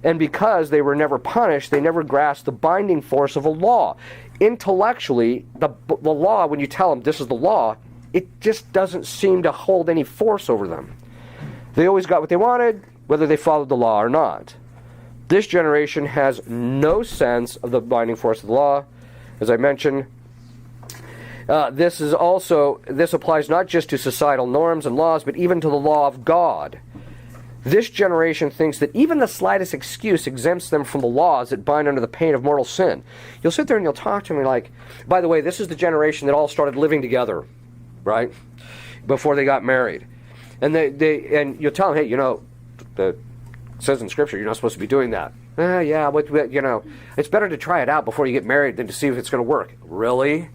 and because they were never punished, they never grasped the binding force of a law. Intellectually, the law, when you tell them this is the law, it just doesn't seem to hold any force over them. They always got what they wanted, whether they followed the law or not. This generation has no sense of the binding force of the law. As I mentioned, this applies not just to societal norms and laws, but even to the law of God. This generation thinks that even the slightest excuse exempts them from the laws that bind under the pain of mortal sin. You'll sit there and you'll talk to me like, by the way, this is the generation that all started living together, right? Before they got married. And and you'll tell them, hey, it says in Scripture you're not supposed to be doing that. Yeah, but it's better to try it out before you get married than to see if it's going to work. Really?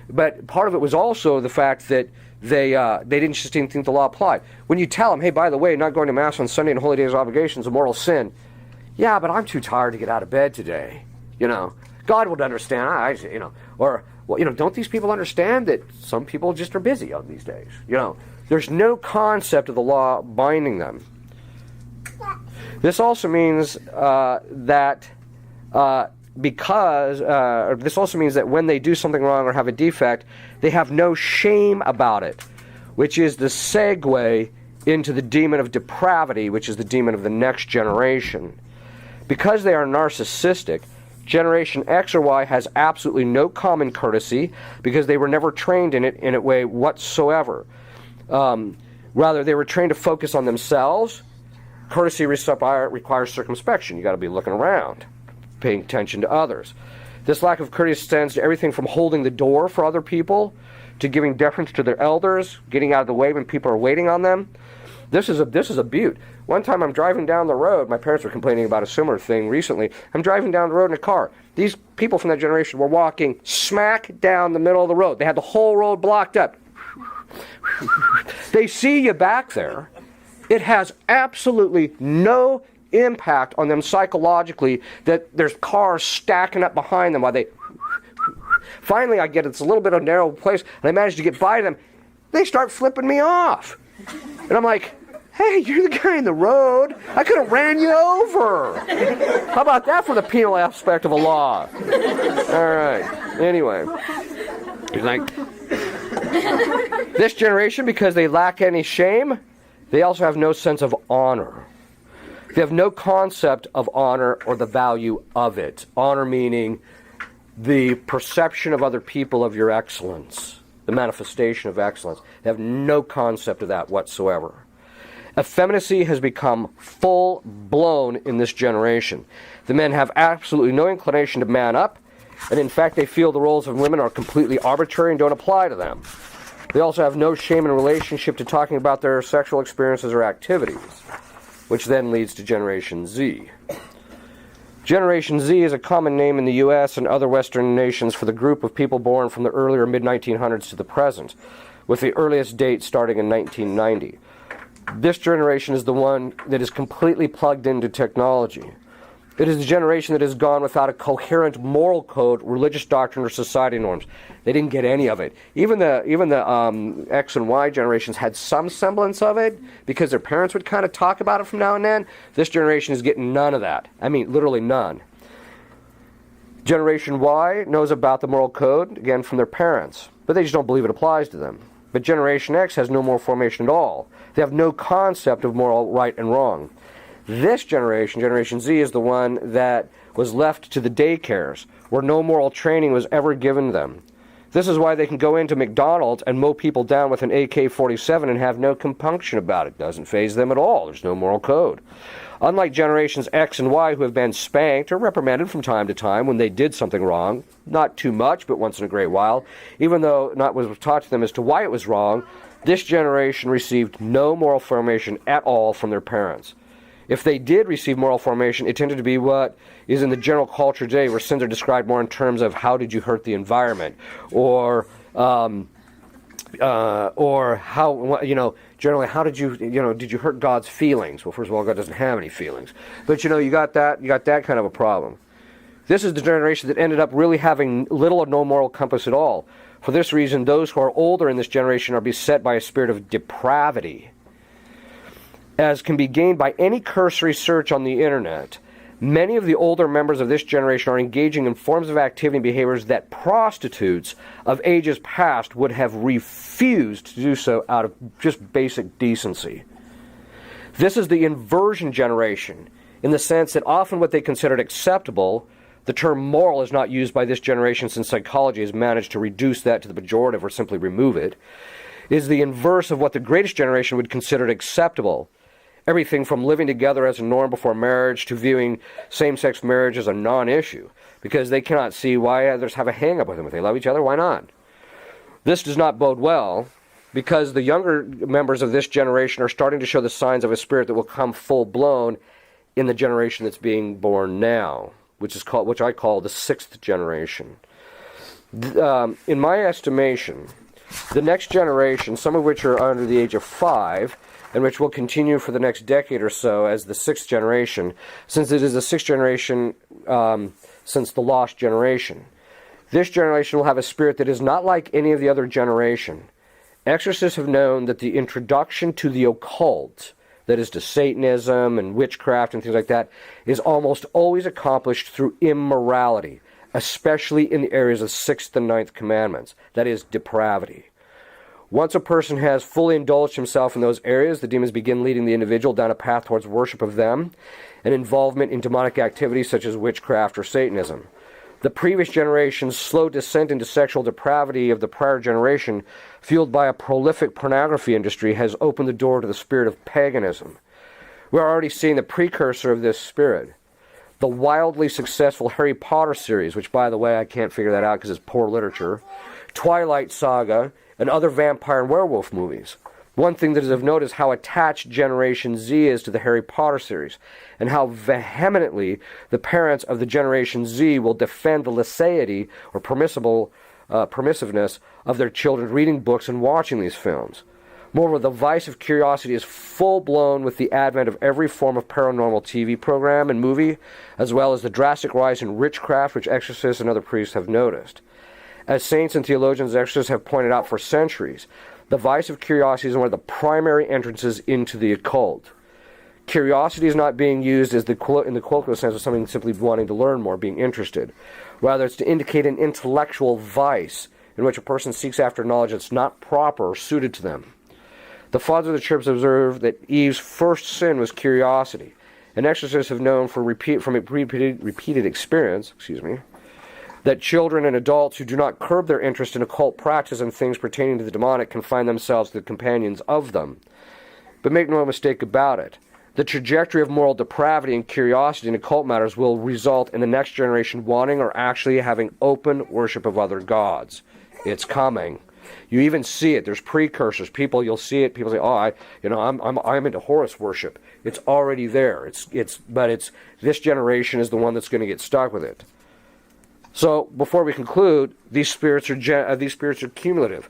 But part of it was also the fact that they didn't think the law applied. When you tell them, hey, by the way, not going to Mass on Sunday and holy days obligations is a mortal sin. Yeah, but I'm too tired to get out of bed today. God would understand. Don't these people understand that some people just are busy on these days? There's no concept of the law binding them. This also means that when they do something wrong or have a defect, they have no shame about it, which is the segue into the demon of depravity, which is the demon of the next generation. Because they are narcissistic, Generation X or Y has absolutely no common courtesy because they were never trained in it in a way whatsoever. Rather, they were trained to focus on themselves. Courtesy requires circumspection. You got to be looking around, paying attention to others. This lack of courtesy extends to everything from holding the door for other people to giving deference to their elders, getting out of the way when people are waiting on them. This is a beaut. One time I'm driving down the road. My parents were complaining about a similar thing recently. I'm driving down the road in a car. These people from that generation were walking smack down the middle of the road. They had the whole road blocked up. They see you back there. It has absolutely no impact on them psychologically that there's cars stacking up behind them while they... Finally, I get it's a little bit of a narrow place, and I manage to get by them. They start flipping me off. And I'm like, Hey, you're the guy in the road. I could have ran you over. How about that for the penal aspect of a law? All right. Anyway. He's like, this generation, because they lack any shame, they also have no sense of honor. They have no concept of honor or the value of it. Honor meaning the perception of other people of your excellence, the manifestation of excellence. They have no concept of that whatsoever. Effeminacy has become full-blown in this generation. The men have absolutely no inclination to man up, and in fact they feel the roles of women are completely arbitrary and don't apply to them. They also have no shame in relationship to talking about their sexual experiences or activities, which then leads to Generation Z. Generation Z is a common name in the U.S. and other Western nations for the group of people born from the earlier mid-1900s to the present, with the earliest date starting in 1990. This generation is the one that is completely plugged into technology. It is the generation that has gone without a coherent moral code, religious doctrine, or society norms. They didn't get any of it. Even the X and Y generations had some semblance of it because their parents would kind of talk about it from now and then. This generation is getting none of that. I mean, literally none. Generation Y knows about the moral code, again, from their parents, but they just don't believe it applies to them. But Generation X has no moral formation at all. They have no concept of moral right and wrong. This generation, Generation Z, is the one that was left to the daycares, where no moral training was ever given them. This is why they can go into McDonald's and mow people down with an AK-47 and have no compunction about it. Doesn't faze them at all. There's no moral code. Unlike Generations X and Y, who have been spanked or reprimanded from time to time when they did something wrong, not too much, but once in a great while, even though not was taught to them as to why it was wrong, this generation received no moral formation at all from their parents. If they did receive moral formation, it tended to be what is in the general culture today, where sins are described more in terms of how did you hurt the environment, or how, generally how did you hurt God's feelings? Well, first of all, God doesn't have any feelings, but you got that kind of a problem. This is the generation that ended up really having little or no moral compass at all. For this reason, those who are older in this generation are beset by a spirit of depravity. As can be gained by any cursory search on the internet, many of the older members of this generation are engaging in forms of activity and behaviors that prostitutes of ages past would have refused to do so out of just basic decency. This is the inversion generation, in the sense that often what they considered acceptable, the term moral is not used by this generation since psychology has managed to reduce that to the pejorative or simply remove it, is the inverse of what the greatest generation would consider acceptable. Everything from living together as a norm before marriage to viewing same-sex marriage as a non-issue, because they cannot see why others have a hang-up with them. If they love each other, why not? This does not bode well, because the younger members of this generation are starting to show the signs of a spirit that will come full-blown in the generation that's being born now, which I call the sixth generation. In my estimation, the next generation, some of which are under the age of 5, and which will continue for the next decade or so as the sixth generation, since it is the sixth generation since the lost generation. This generation will have a spirit that is not like any of the other generation. Exorcists have known that the introduction to the occult, that is to Satanism and witchcraft and things like that, is almost always accomplished through immorality, especially in the areas of 6th and 9th commandments, that is depravity. Once a person has fully indulged himself in those areas, the demons begin leading the individual down a path towards worship of them and involvement in demonic activities such as witchcraft or Satanism. The previous generation's slow descent into sexual depravity of the prior generation, fueled by a prolific pornography industry, has opened the door to the spirit of paganism. We're already seeing the precursor of this spirit. The wildly successful Harry Potter series, which, by the way, I can't figure that out because it's poor literature, Twilight Saga, and other vampire and werewolf movies. One thing that is of note is how attached Generation Z is to the Harry Potter series, and how vehemently the parents of the Generation Z will defend the lasciety or permissiveness of their children reading books and watching these films. Moreover, the vice of curiosity is full-blown with the advent of every form of paranormal TV program and movie, as well as the drastic rise in witchcraft which exorcists and other priests have noticed. As saints and theologians and exorcists have pointed out for centuries, The vice of curiosity is one of the primary entrances into the occult. Curiosity is not being used as in the colloquial sense of something simply wanting to learn more, being interested. Rather, it's to indicate an intellectual vice in which a person seeks after knowledge that's not proper or suited to them. The fathers of the church observed that Eve's first sin was curiosity, and exorcists have known from repeated experience, that children and adults who do not curb their interest in occult practice and things pertaining to the demonic can find themselves the companions of them. But make no mistake about it, the trajectory of moral depravity and curiosity in occult matters will result in the next generation wanting or actually having open worship of other gods. It's coming. You even see it. There's precursors. You'll see it. People say, "Oh, I'm into Horus worship." It's already there. But this generation is the one that's going to get stuck with it. So before we conclude, these spirits are cumulative.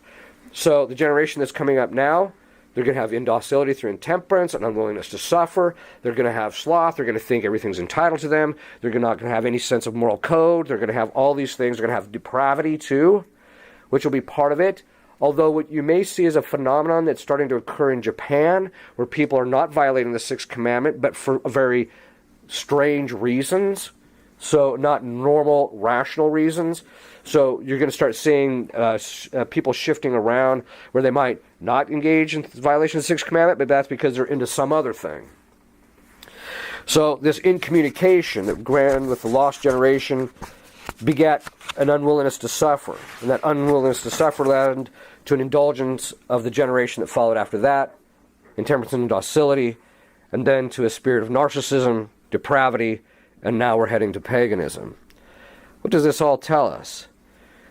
So the generation that's coming up now, they're going to have indocility through intemperance and unwillingness to suffer. They're going to have sloth. They're going to think everything's entitled to them. They're not going to have any sense of moral code. They're going to have all these things. They're going to have depravity too, which will be part of it. Although what you may see is a phenomenon that's starting to occur in Japan, where people are not violating the Sixth Commandment, but for very strange reasons. So not normal, rational reasons. So you're going to start seeing people shifting around where they might not engage in violation of the Sixth Commandment, but that's because they're into some other thing. So this incommunication that began with the lost generation begat an unwillingness to suffer. And that unwillingness to suffer led to an indulgence of the generation that followed after that, intemperance and docility, and then to a spirit of narcissism, depravity, and now we're heading to paganism. What does this all tell us?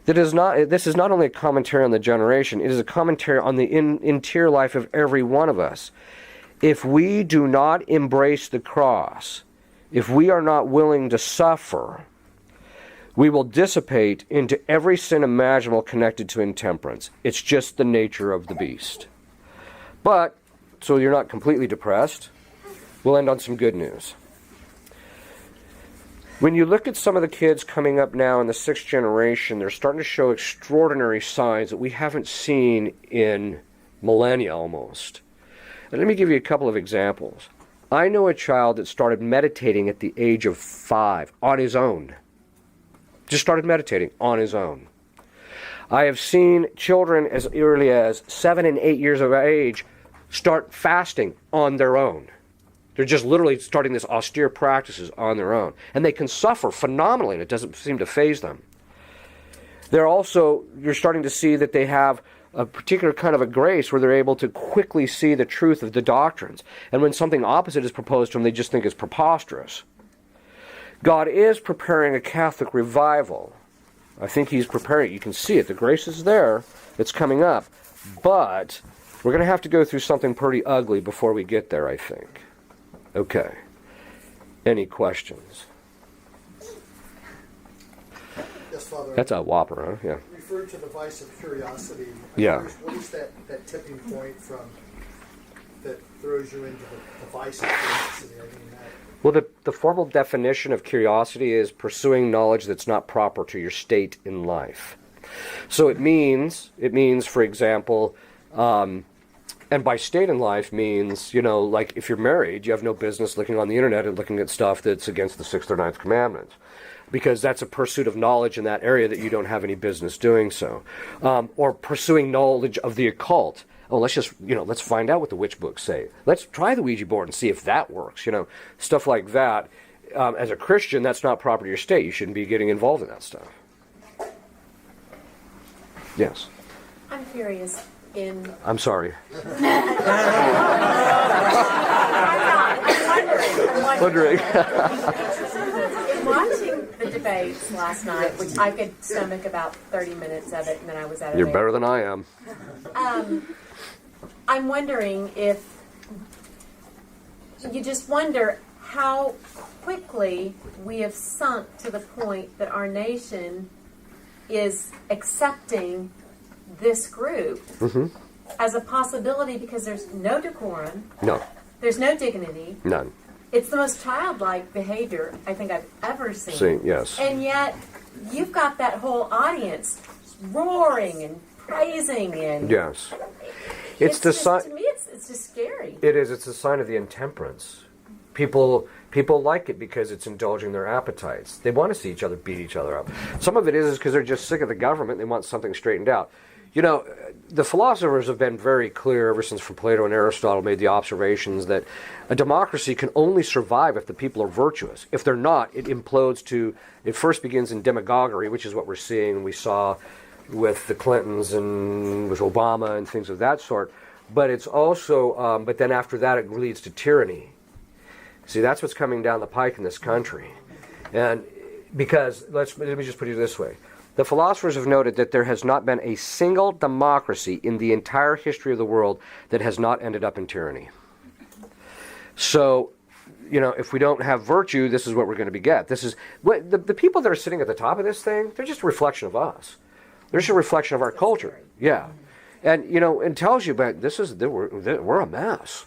This is not only a commentary on the generation, it is a commentary on the interior life of every one of us. If we do not embrace the cross, if we are not willing to suffer, we will dissipate into every sin imaginable connected to intemperance. It's just the nature of the beast. But, so you're not completely depressed, we'll end on some good news. When you look at some of the kids coming up now in the sixth generation, they're starting to show extraordinary signs that we haven't seen in millennia almost. And let me give you a couple of examples. I know a child that started meditating at the age of 5 on his own. Just started meditating on his own. I have seen children as early as 7 and 8 years of age start fasting on their own. They're just literally starting this austere practices on their own. And they can suffer phenomenally, and it doesn't seem to faze them. You're starting to see that they have a particular kind of a grace where they're able to quickly see the truth of the doctrines. And when something opposite is proposed to them, they just think it's preposterous. God is preparing a Catholic revival. I think He's preparing it. You can see it. The grace is there. It's coming up. But we're going to have to go through something pretty ugly before we get there, I think. Okay. Any questions? Yes, Father. That's a whopper, huh? Yeah. Referred to the vice of curiosity. Yeah. What is that tipping point that throws you into the vice of curiosity? Well, the formal definition of curiosity is pursuing knowledge that's not proper to your state in life. So it means, for example, and by state in life means, like if you're married, you have no business looking on the internet and looking at stuff that's against the 6th or 9th commandments. Because that's a pursuit of knowledge in that area that you don't have any business doing so. Or pursuing knowledge of the occult. Oh, let's find out what the witch books say. Let's try the Ouija board and see if that works. Stuff like that. As a Christian, that's not proper to your state. You shouldn't be getting involved in that stuff. Yes. I'm curious. I'm sorry. I'm wondering. In watching the debates last night, which I could stomach about 30 minutes of it, and then I was out of You're better than I am. I'm wondering if you just wonder how quickly we have sunk to the point that our nation is accepting this group as a possibility, because there's no decorum. No. There's no dignity. None. It's the most childlike behavior I think I've ever seen. Yes. And yet, you've got that whole audience roaring and praising and Yes. It's the just, sign. to me it's just scary. It is. It's a sign of the intemperance. People like it because it's indulging their appetites. They want to see each other beat each other up. Some of it is because they're just sick of the government. They want something straightened out. You know, the philosophers have been very clear ever since from Plato and Aristotle made the observations that a democracy can only survive if the people are virtuous. If they're not, it implodes to, it first begins in demagoguery, which is what we're seeing, we saw with the Clintons and with Obama and things of that sort. But it's also, but then after that it leads to tyranny. See, that's what's coming down the pike in this country. And because, let me just put it this way. The philosophers have noted that there has not been a single democracy in the entire history of the world that has not ended up in tyranny. So, you know, if we don't have virtue, this is what we're going to get. This is what the people that are sitting at the top of this thing, they're just a reflection of us. They're just a reflection of our culture. Yeah. And, you know, it tells you about this is, we're a mess.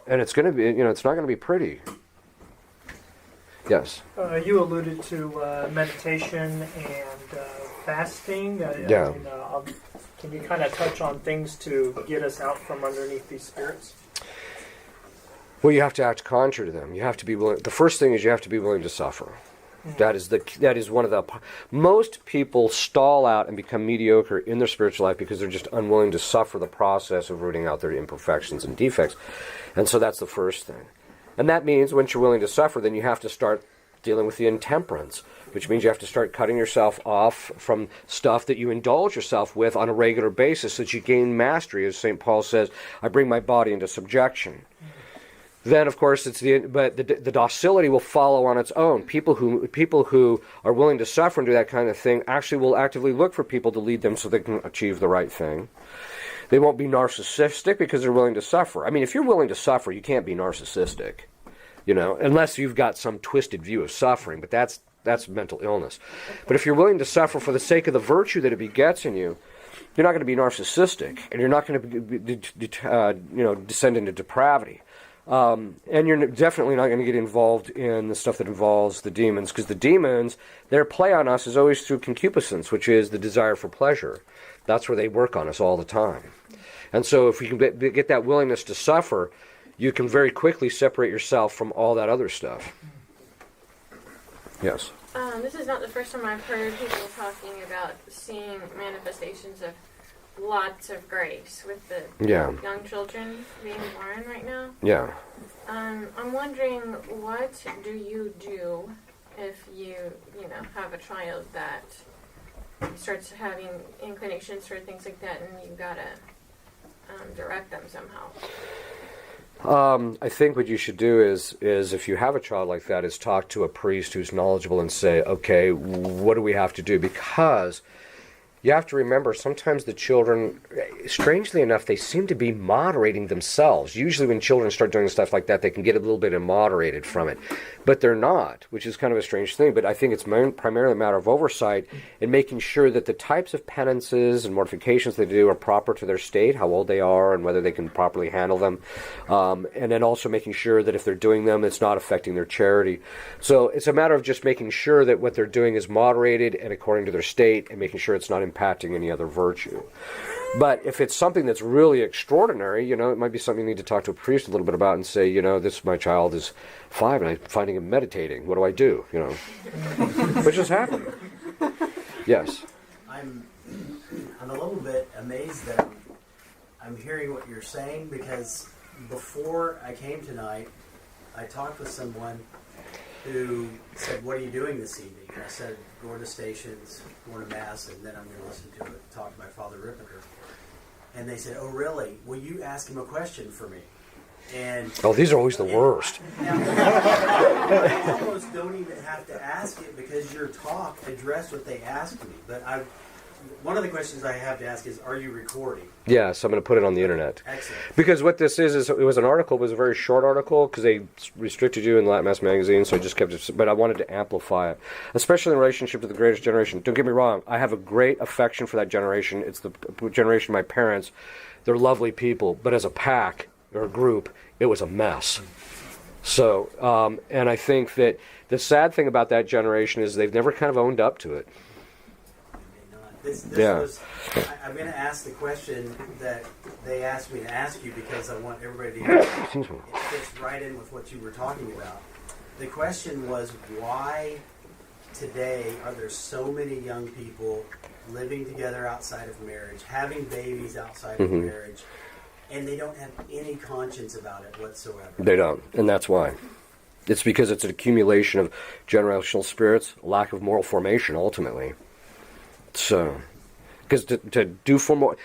And it's going to be, you know, it's not going to be pretty. Yes. You alluded to meditation and fasting. Yeah. Can you kind of touch on things to get us out from underneath these spirits? Well, you have to act contrary to them. You have to be willing. The first thing is you have to be willing to suffer. That is one of the. Most people stall out and become mediocre in their spiritual life because they're just unwilling to suffer the process of rooting out their imperfections and defects, and so that's the first thing. And that means once you're willing to suffer, then you have to start dealing with the intemperance, which means you have to start cutting yourself off from stuff that you indulge yourself with on a regular basis, so that you gain mastery. As St. Paul says, "I bring my body into subjection." Then, of course, the docility will follow on its own. People who are willing to suffer and do that kind of thing actually will actively look for people to lead them so they can achieve the right thing. They won't be narcissistic because they're willing to suffer. I mean, if you're willing to suffer, you can't be narcissistic, you know, unless you've got some twisted view of suffering. But that's mental illness. But if you're willing to suffer for the sake of the virtue that it begets in you, you're not going to be narcissistic, and you're not going to descend into depravity. And you're definitely not going to get involved in the stuff that involves the demons, because the demons, their play on us is always through concupiscence, which is the desire for pleasure. That's where they work on us all the time. And so if we can get that willingness to suffer, you can very quickly separate yourself from all that other stuff. Yes? This is not the first time I've heard people talking about seeing manifestations of lots of grace with the young children being born right now. Yeah. I'm wondering, what do you do if you have a child that starts having inclinations for things like that, and you've got to direct them somehow? I think what you should do is if you have a child like that, is talk to a priest who's knowledgeable and say, okay, what do we have to do? Because you have to remember, sometimes the children, strangely enough, they seem to be moderating themselves. Usually when children start doing stuff like that, they can get a little bit immoderated from it. But they're not, which is kind of a strange thing. But I think it's primarily a matter of oversight and making sure that the types of penances and mortifications they do are proper to their state, how old they are, and whether they can properly handle them. And then also making sure that if they're doing them, it's not affecting their charity. So it's a matter of just making sure that what they're doing is moderated and according to their state, and making sure it's not impacting any other virtue. But if it's something that's really extraordinary, it might be something you need to talk to a priest a little bit about and say, my child is 5 and I'm finding him meditating. What do I do? Which has happened. Yes. I'm a little bit amazed that I'm hearing what you're saying, because before I came tonight, I talked with someone who said, "What are you doing this evening?" And I said, "Going to stations, going to mass, and then I'm going to listen to it, talk to my father Ripperger." And they said, "Oh, really? Will you ask him a question for me?" And these are always the worst. I almost don't even have to ask it, because your talk addressed what they asked me. But one of the questions I have to ask is, are you recording? Yes, I'm going to put it on the internet. Excellent. Because what this is it was an article, it was a very short article, because they restricted you in Latin Mass magazine, so I just kept it, but I wanted to amplify it, especially in relationship to the greatest generation. Don't get me wrong, I have a great affection for that generation. It's the generation of my parents. They're lovely people, but as a pack, or a group, it was a mess. So, and I think that the sad thing about that generation is they've never kind of owned up to it. This Yeah. was. I'm going to ask the question that they asked me to ask you because I want everybody to. Excuse me. It fits right in with what you were talking about. The question was, why today are there so many young people living together outside of marriage, having babies outside of marriage, and they don't have any conscience about it whatsoever? They don't, and that's why. It's because it's an accumulation of generational spirits, lack of moral formation, ultimately. So, because to do formal,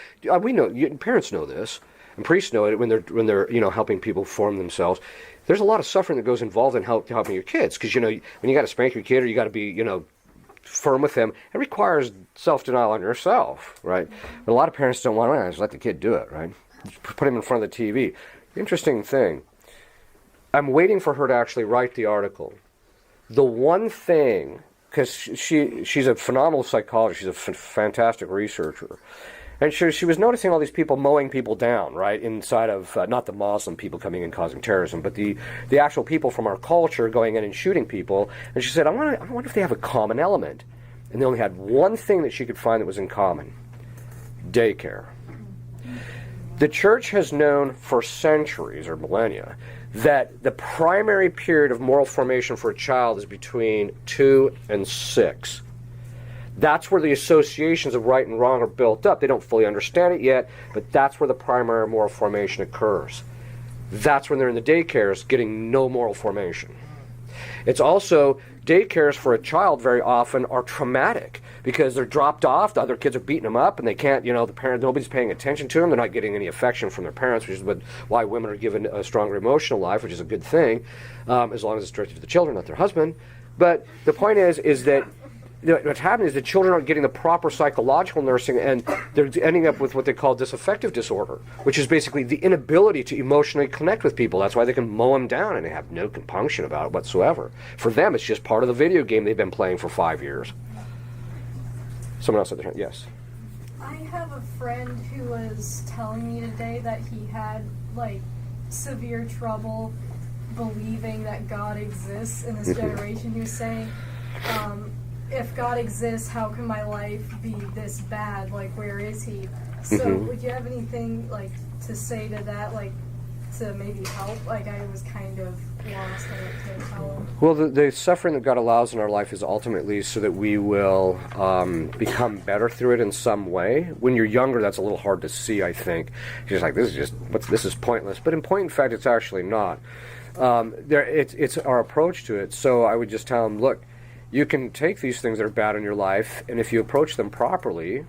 we know, parents know this, and priests know it when they're helping people form themselves. There's a lot of suffering that goes involved in helping your kids, because when you got to spank your kid or you got to be firm with them, it requires self-denial on yourself, right? But a lot of parents don't want to just let the kid do it, right? Put him in front of the TV. Interesting thing. I'm waiting for her to actually write the article. The one thing, because she's a phenomenal psychologist, she's a fantastic researcher, and she was noticing all these people mowing people down, right, inside of, not the Muslim people coming in causing terrorism, but the actual people from our culture going in and shooting people. And she said, I wonder if they have a common element. And they only had one thing that she could find that was in common: daycare. The church has known for centuries or millennia that the primary period of moral formation for a child is between 2 and 6. That's where the associations of right and wrong are built up. They don't fully understand it yet, but that's where the primary moral formation occurs. That's when they're in the daycares getting no moral formation. It's also, daycares for a child very often are traumatic because they're dropped off, the other kids are beating them up, and they can't, the parent, nobody's paying attention to them, they're not getting any affection from their parents, which is why women are given a stronger emotional life, which is a good thing, as long as it's directed to the children, not their husband. But the point is that what's happening is the children aren't getting the proper psychological nursing, and they're ending up with what they call disaffective disorder, which is basically the inability to emotionally connect with people. That's why they can mow them down and they have no compunction about it whatsoever. For them, it's just part of the video game they've been playing for 5 years. Someone else at the hand, yes. I have a friend who was telling me today that he had severe trouble believing that God exists in this generation. He was saying, if God exists, how can my life be this bad? Where is he? So would you have anything to say to that, to maybe help? I was kind of lost in it to tell him. Well, the suffering that God allows in our life is ultimately so that we will become better through it in some way. When you're younger, that's a little hard to see, I think. You're just this is pointless. But in point of fact, it's actually not. It's our approach to it. So I would just tell them, look, you can take these things that are bad in your life, and if you approach them properly,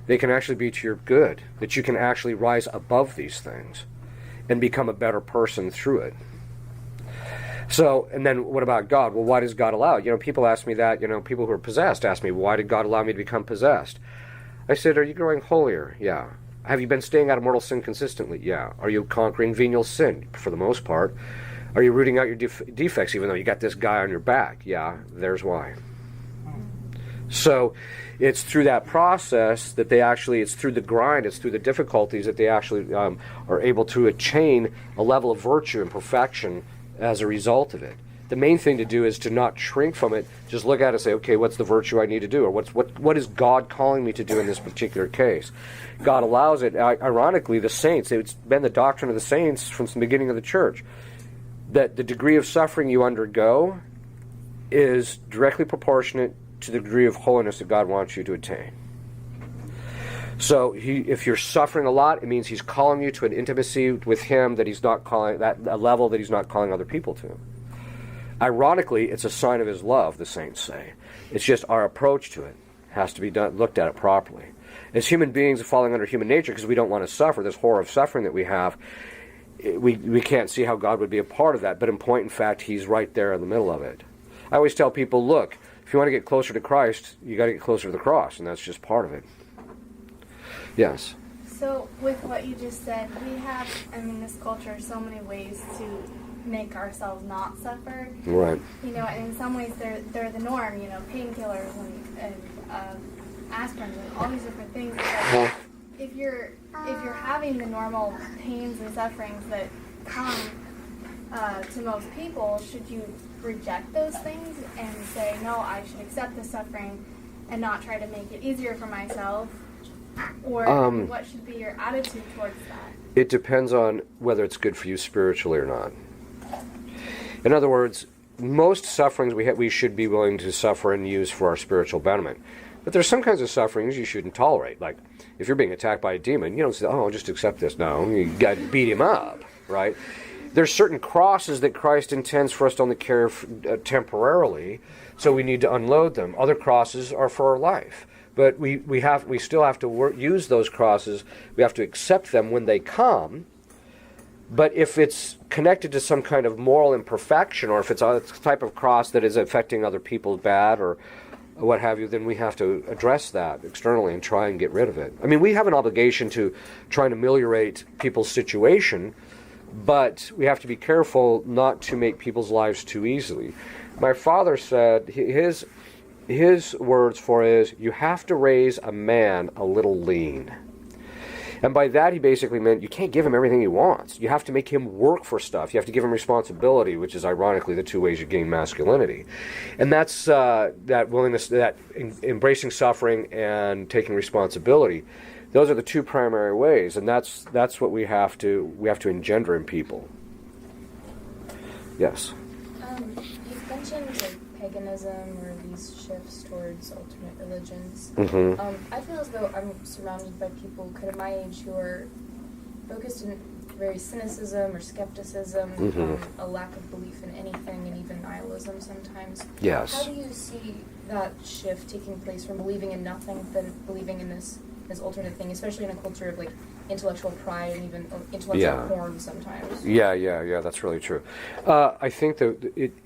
they can actually be to your good, that you can actually rise above these things and become a better person through it. So, and then what about God? Well, why does God allow it? People ask me that, people who are possessed ask me, why did God allow me to become possessed? I said, are you growing holier? Yeah. Have you been staying out of mortal sin consistently? Yeah. Are you conquering venial sin? For the most part. Are you rooting out your defects even though you got this guy on your back? Yeah, there's why. So it's through that process that it's through the grind, it's through the difficulties that they actually are able to attain a level of virtue and perfection as a result of it. The main thing to do is to not shrink from it, just look at it and say, okay, what's the virtue I need to do? Or what is God calling me to do in this particular case? God allows it. Ironically, the saints, it's been the doctrine of the saints from the beginning of the church, that the degree of suffering you undergo is directly proportionate to the degree of holiness that God wants you to attain. So if you're suffering a lot, it means He's calling you to an intimacy with Him that He's not calling, a level that He's not calling other people to. Ironically, it's a sign of His love, the saints say. It's just our approach to it has to be looked at it properly. As human beings falling under human nature, because we don't want to suffer, this horror of suffering that we have, we can't see how God would be a part of that, but in point in fact, He's right there in the middle of it. I always tell people, look, if you want to get closer to Christ, you got to get closer to the cross, and that's just part of it. Yes? So, with what you just said, we have, in this culture, so many ways to make ourselves not suffer. Right. And in some ways, they're the norm, painkillers and aspirin and all these different things. But if you're having the normal pains and sufferings that come to most people, should you reject those things and say, no, I should accept the suffering and not try to make it easier for myself? Or what should be your attitude towards that? It depends on whether it's good for you spiritually or not. In other words, most sufferings we should be willing to suffer and use for our spiritual betterment. But there's some kinds of sufferings you shouldn't tolerate. Like, if you're being attacked by a demon, you don't say, oh, I'll just accept this. No, you got to beat him up, right? There's certain crosses that Christ intends for us to only carry temporarily, so we need to unload them. Other crosses are for our life. But we still have to use those crosses. We have to accept them when they come. But if it's connected to some kind of moral imperfection, or if it's a type of cross that is affecting other people bad or what have you, then we have to address that externally and try and get rid of it. I mean, we have an obligation to try and ameliorate people's situation, but we have to be careful not to make people's lives too easily. My father said, his words for it is, you have to raise a man a little lean. And by that he basically meant you can't give him everything he wants. You have to make him work for stuff. You have to give him responsibility, which is ironically the two ways you gain masculinity. And that's that willingness, that embracing suffering and taking responsibility. Those are the two primary ways, and that's what we have to engender in people. Yes. You've mentioned like paganism or these shifts towards alternate religions. Mm-hmm. I feel as though I'm surrounded by people kind of my age who are focused in very cynicism or skepticism, Mm-hmm. a lack of belief in anything, and even nihilism sometimes. Yes. How do you see that shift taking place from believing in nothing than believing in this alternate thing, especially in a culture of like intellectual pride and even intellectual porn sometimes? Yeah, that's really true. I think that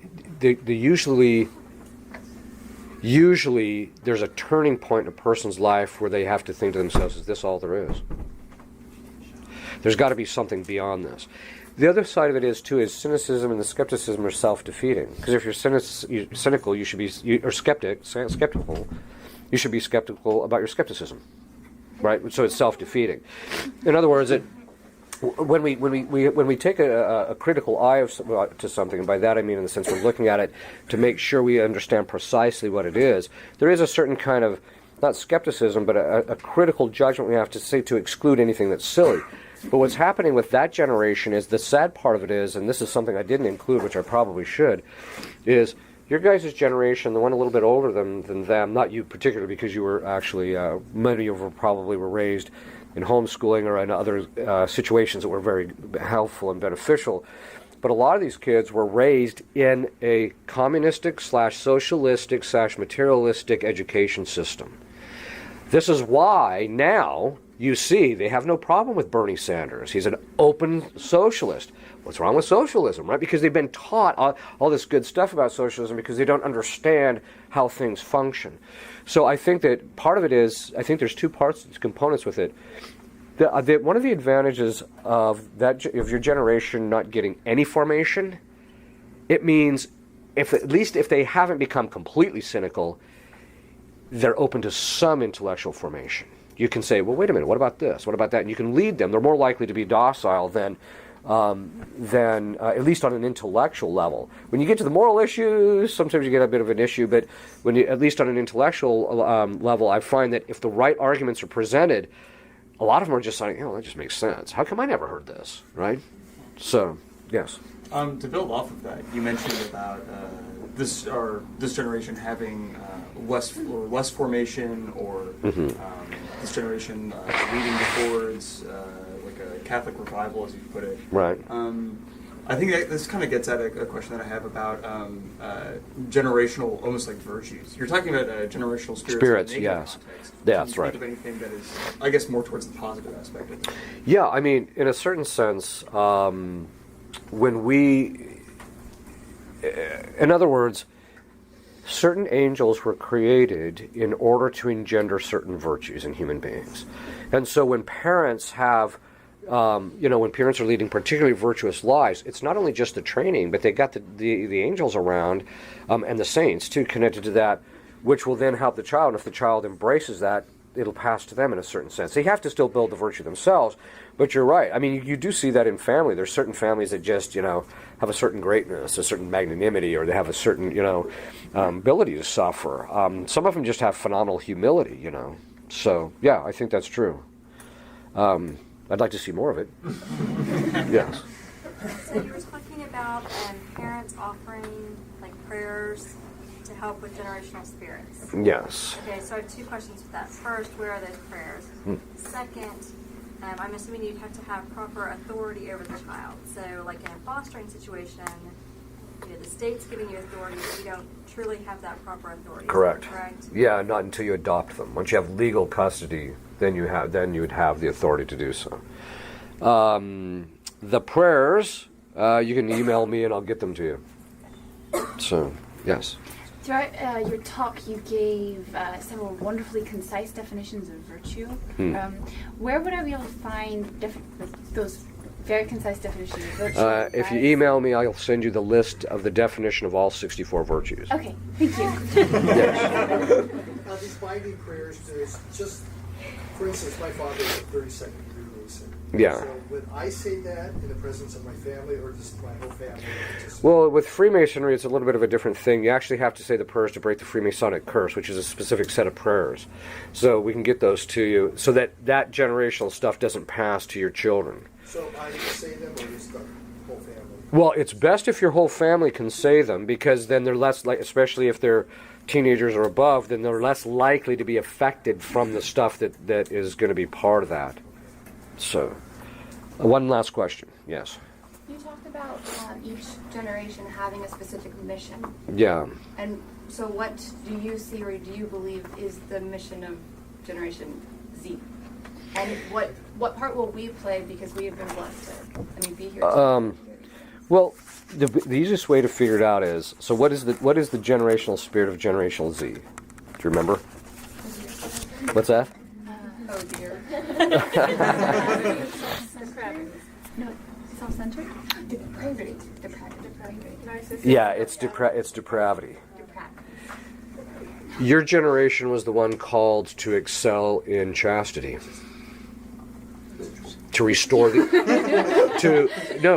usually there's a turning point in a person's life where they have to think to themselves, is this all there is? There's got to be something beyond this. The other side of it is cynicism and the skepticism are self-defeating. Because if you're cynical, you should be, or skeptical, you should be skeptical about your skepticism. Right, so it's self-defeating. In other words, when we take a critical eye to something, and by that I mean in the sense we're looking at it to make sure we understand precisely what it is, there is a certain kind of, not skepticism, but a critical judgment we have to say to exclude anything that's silly. But what's happening with that generation is, the sad part of it is, and this is something I didn't include, which I probably should, is your guys' generation, the one a little bit older than them, not you particularly, because you were actually, many of you probably were raised in homeschooling or in other situations that were very helpful and beneficial. But a lot of these kids were raised in a communistic / socialistic / materialistic education system. This is why now you see they have no problem with Bernie Sanders. He's an open socialist. What's wrong with socialism, right? Because they've been taught all this good stuff about socialism because they don't understand how things function. So I think that part of it is, I think there's two components with it. One of the advantages of your generation not getting any formation, it means at least if they haven't become completely cynical, they're open to some intellectual formation. You can say, well, wait a minute, what about this? What about that? And you can lead them. They're more likely to be docile than at least on an intellectual level. When you get to the moral issues, sometimes you get a bit of an issue, but at least on an intellectual level, I find that if the right arguments are presented, a lot of them are just like, that just makes sense. How come I never heard this, right? So, yes. To build off of that, you mentioned about this generation having less formation, or this generation leading towards like a Catholic revival, as you put it. Right. I think that this kind of gets at a question that I have about generational, almost like virtues. You're talking about generational spirits. In yes. Context. That's right. Think of anything that is, I guess, more towards the positive aspect of it? Yeah, I mean, in a certain sense, in other words, certain angels were created in order to engender certain virtues in human beings. And so when parents have, when parents are leading particularly virtuous lives, it's not only just the training, but they got the angels around, and the saints too, connected to that, which will then help the child. And if the child embraces that, it'll pass to them in a certain sense. They have to still build the virtue themselves, but you're right. I mean, you do see that in family. There's certain families that just, have a certain greatness, a certain magnanimity, or they have a certain, ability to suffer. Some of them just have phenomenal humility, So, yeah, I think that's true. I'd like to see more of it. Yes. So you were talking about parents offering prayers to help with generational spirits. Yes. Okay, so I have two questions for that. First, where are those prayers? Second, I'm assuming you'd have to have proper authority over the child. So, in a fostering situation, the state's giving you authority, but you don't truly have that proper authority. Correct. Correct. Yeah, not until you adopt them. Once you have legal custody, then you would have the authority to do so. The prayers, you can email me and I'll get them to you. So, yes. Throughout your talk, you gave several wonderfully concise definitions of virtue. Where would I be able to find those very concise definitions of virtue? If you email me, I'll send you the list of the definition of all 64 virtues. Okay, thank you. Yes. Now, these binding prayers, there's just, for instance, my father is a 32nd degree Mason. Yeah. So would I say that in the presence of my family, or just my whole family? Well, with Freemasonry, it's a little bit of a different thing. You actually have to say the prayers to break the Freemasonic curse, which is a specific set of prayers. So we can get those to you so that generational stuff doesn't pass to your children. So I just say them, or just the whole family? Well, it's best if your whole family can say them, because then they're less especially if they're teenagers or above, then they're less likely to be affected from the stuff that is going to be part of that. So, one last question. Yes. You talked about each generation having a specific mission. Yeah. And so what do you see or do you believe is the mission of Generation Z? And what part will we play because we have been blessed to be here? Well, the easiest way to figure it out is, so what is the generational spirit of Generational Z? Do you remember? What's that? Oh dear. No, self-centered? Depravity. Yeah, it's depravity. Your generation was the one called to excel in chastity. To restore it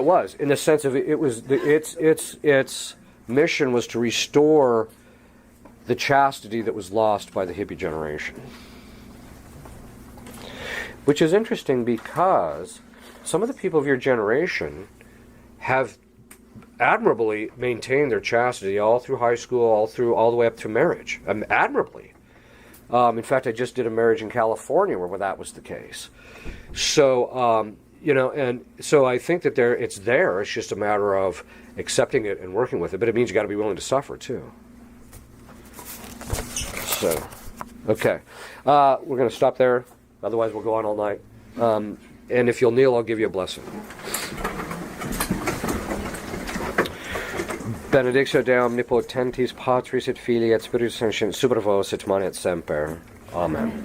was in the sense of its mission was to restore the chastity that was lost by the hippie generation, which is interesting because some of the people of your generation have admirably maintained their chastity all through high school, all the way up to marriage, admirably. In fact, I just did a marriage in California where that was the case. So, and so I think that it's there. It's just a matter of accepting it and working with it. But it means you got to be willing to suffer too. So, okay, we're going to stop there. Otherwise, we'll go on all night. And if you'll kneel, I'll give you a blessing. Benedictio Deum omnipotentis Patris et Filii et Spiritus Sancti super vos et manet semper. Amen.